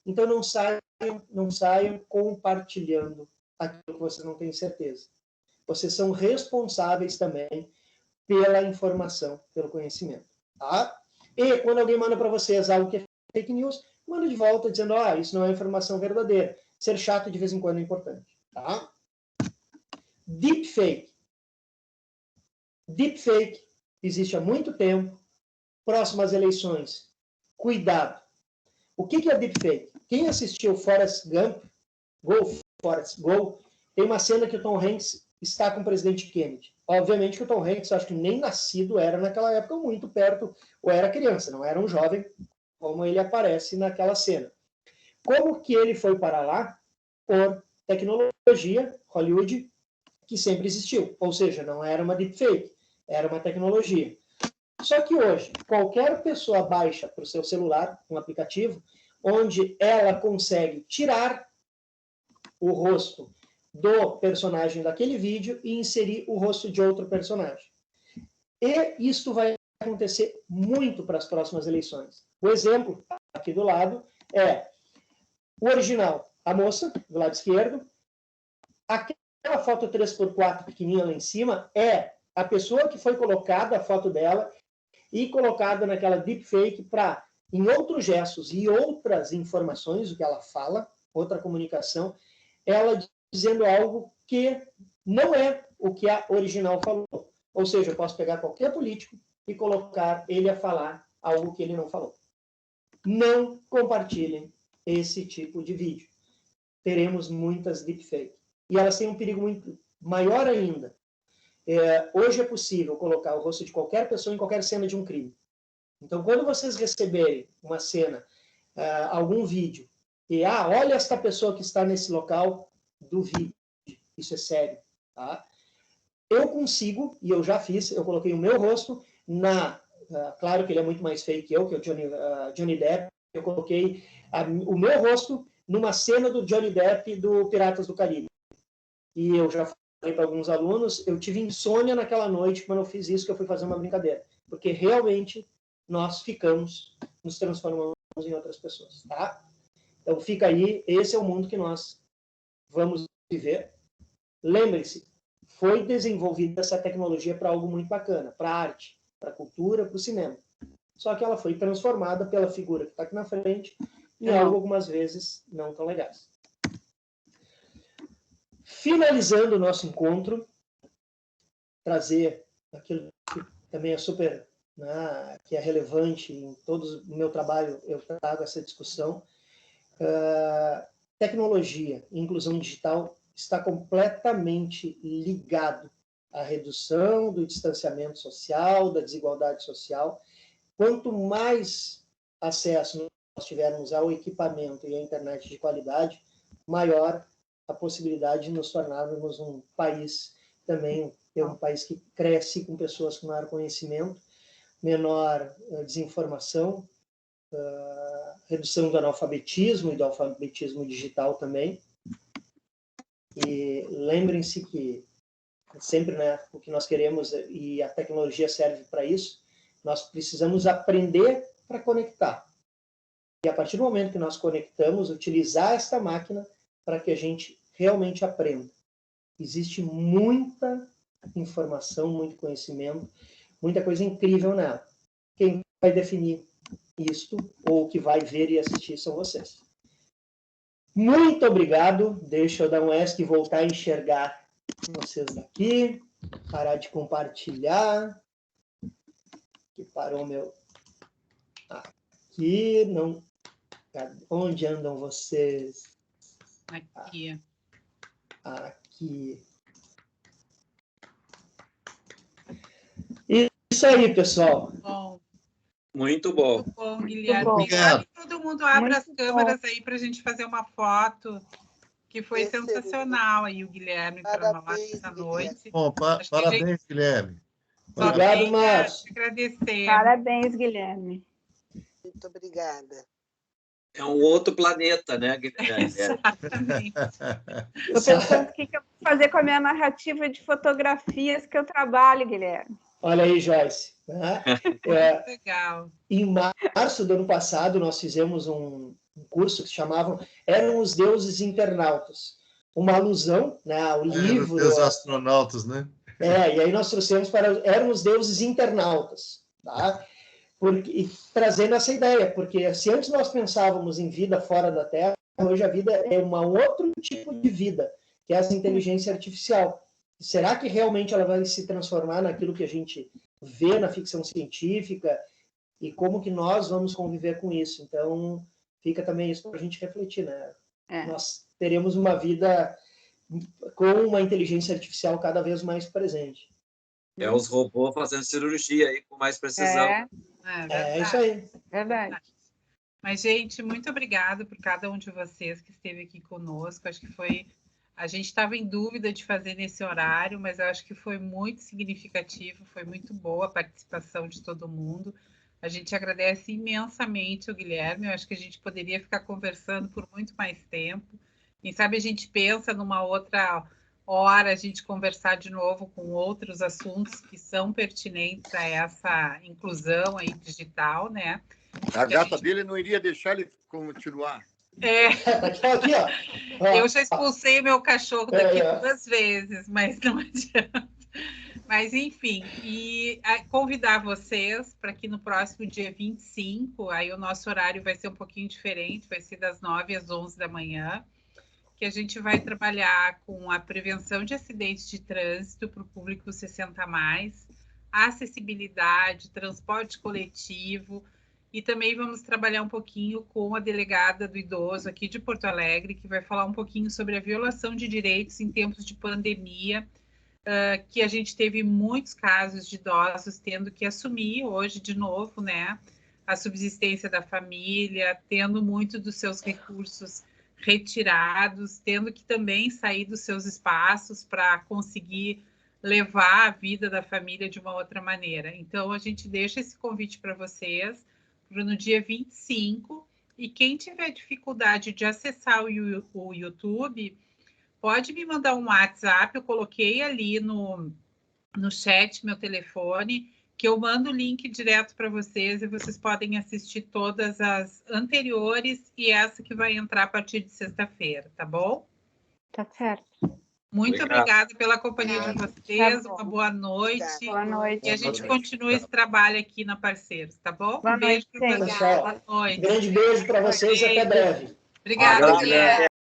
Então, não saiam compartilhando aquilo que vocês não têm certeza. Vocês são responsáveis também pela informação, pelo conhecimento. Tá? E quando alguém manda para vocês algo que é fake news, manda de volta dizendo, isso não é informação verdadeira. Ser chato de vez em quando é importante. Tá? Deepfake. Deepfake existe há muito tempo. Próximas eleições, cuidado. O que é deepfake? Quem assistiu Forrest Gump, Forrest Go, tem uma cena que o Tom Hanks está com o presidente Kennedy. Obviamente que o Tom Hanks, acho que nem nascido era naquela época, muito perto, ou era criança, não era um jovem, como ele aparece naquela cena. Como que ele foi para lá? Por tecnologia, Hollywood, que sempre existiu. Ou seja, não era uma deepfake, era uma tecnologia. Só que hoje, qualquer pessoa baixa para o seu celular um aplicativo onde ela consegue tirar o rosto do personagem daquele vídeo e inserir o rosto de outro personagem. E isso vai acontecer muito para as próximas eleições. O exemplo, aqui do lado, é o original, a moça, do lado esquerdo. Aquela foto 3x4 pequenininha lá em cima é a pessoa que foi colocada, a foto dela, e colocada naquela deepfake para, em outros gestos e outras informações, o que ela fala, outra comunicação, ela dizendo algo que não é o que a original falou. Ou seja, eu posso pegar qualquer político e colocar ele a falar algo que ele não falou. Não compartilhem esse tipo de vídeo. Teremos muitas deepfakes. E elas têm um perigo muito maior ainda. Hoje é possível colocar o rosto de qualquer pessoa em qualquer cena de um crime. Então, quando vocês receberem uma cena, algum vídeo, e, olha esta pessoa que está nesse local do vídeo, isso é sério, tá? Eu consigo, e eu já fiz, eu coloquei o meu rosto claro que ele é muito mais feio que eu, que é o Johnny Depp, eu coloquei o meu rosto numa cena do Johnny Depp do Piratas do Caribe. E eu já falei para alguns alunos, eu tive insônia naquela noite quando eu fiz isso, que eu fui fazer uma brincadeira. Porque realmente nós nos transformamos em outras pessoas, tá? Então fica aí, esse é o mundo que nós vamos viver. Lembre-se, foi desenvolvida essa tecnologia para algo muito bacana, para a arte, para a cultura, para o cinema. Só que ela foi transformada pela figura que está aqui na frente em algo, algumas vezes, não tão legais. Finalizando o nosso encontro, trazer aquilo que também é super, que é relevante em todo o meu trabalho, eu trago essa discussão. Tecnologia e inclusão digital está completamente ligado à redução do distanciamento social, da desigualdade social. Quanto mais acesso nós tivermos ao equipamento e à internet de qualidade, maior a possibilidade de nos tornarmos um país também, um país que cresce com pessoas com maior conhecimento, menor desinformação, redução do analfabetismo e do alfabetismo digital também. E lembrem-se que sempre, o que nós queremos, e a tecnologia serve para isso, nós precisamos aprender para conectar. E a partir do momento que nós conectamos, utilizar esta máquina para que a gente realmente aprenda. Existe muita informação, muito conhecimento, muita coisa incrível nela. Quem vai definir isto, ou que vai ver e assistir, são vocês. Muito obrigado. Deixa eu dar um ESC e voltar a enxergar vocês daqui. Parar de compartilhar. Que parou meu Aqui, não... Onde andam vocês? Aqui. Aqui. Isso aí, pessoal. Bom. Muito bom. Muito bom, Guilherme. Obrigado. Todo mundo abra as câmeras aí para a gente fazer uma foto, que foi sensacional aí o Guilherme para nós essa noite. Bom, parabéns, Guilherme. Obrigado, Márcio. Agradecer. Parabéns, Guilherme. Muito obrigada. É um outro planeta, né, Guilherme? Exatamente. Estou pensando o que eu vou fazer com a minha narrativa de fotografias que eu trabalho, Guilherme. Olha aí, Joyce. Legal. Em março do ano passado, nós fizemos um curso que se chamava Eram os Deuses Internautas. Uma alusão, né, ao livro... Os astronautas, né? E aí nós trouxemos para... Eram os Deuses Internautas, tá? E trazendo essa ideia, porque se antes nós pensávamos em vida fora da Terra, hoje a vida é um outro tipo de vida, que é essa inteligência artificial. Será que realmente ela vai se transformar naquilo que a gente vê na ficção científica? E como que nós vamos conviver com isso? Então, fica também isso para a gente refletir, né? Nós teremos uma vida com uma inteligência artificial cada vez mais presente. É os robôs fazendo cirurgia aí com mais precisão. É isso aí. Verdade. Mas, gente, muito obrigada por cada um de vocês que esteve aqui conosco. Acho que foi... A gente estava em dúvida de fazer nesse horário, mas eu acho que foi muito significativo, foi muito boa a participação de todo mundo. A gente agradece imensamente o Guilherme. Eu acho que a gente poderia ficar conversando por muito mais tempo. Quem sabe a gente pensa numa outra hora a gente conversar de novo com outros assuntos que são pertinentes a essa inclusão aí digital, né? A gata dele não iria deixar ele continuar. Aqui, ó. Eu já expulsei meu cachorro daqui 2 vezes, mas não adianta. Mas, enfim, e convidar vocês para que no próximo dia 25, aí o nosso horário vai ser um pouquinho diferente, vai ser das 9 às 11 da manhã, que a gente vai trabalhar com a prevenção de acidentes de trânsito para o público 60+, acessibilidade, transporte coletivo, e também vamos trabalhar um pouquinho com a delegada do idoso aqui de Porto Alegre, que vai falar um pouquinho sobre a violação de direitos em tempos de pandemia, que a gente teve muitos casos de idosos tendo que assumir hoje de novo, né, a subsistência da família, tendo muito dos seus recursos retirados, tendo que também sair dos seus espaços para conseguir levar a vida da família de uma outra maneira. Então, a gente deixa esse convite para vocês, para no dia 25, e quem tiver dificuldade de acessar o YouTube, pode me mandar um WhatsApp, eu coloquei ali no chat meu telefone, que eu mando o link direto para vocês e vocês podem assistir todas as anteriores e essa que vai entrar a partir de sexta-feira, tá bom? Tá certo. Muito obrigada pela companhia de vocês, uma boa noite. Boa noite. E a gente continua esse trabalho aqui na Parceiros, tá bom? Boa Um beijo noite, para vocês. Boa noite. Grande beijo para vocês e até breve. Obrigada, Guilherme.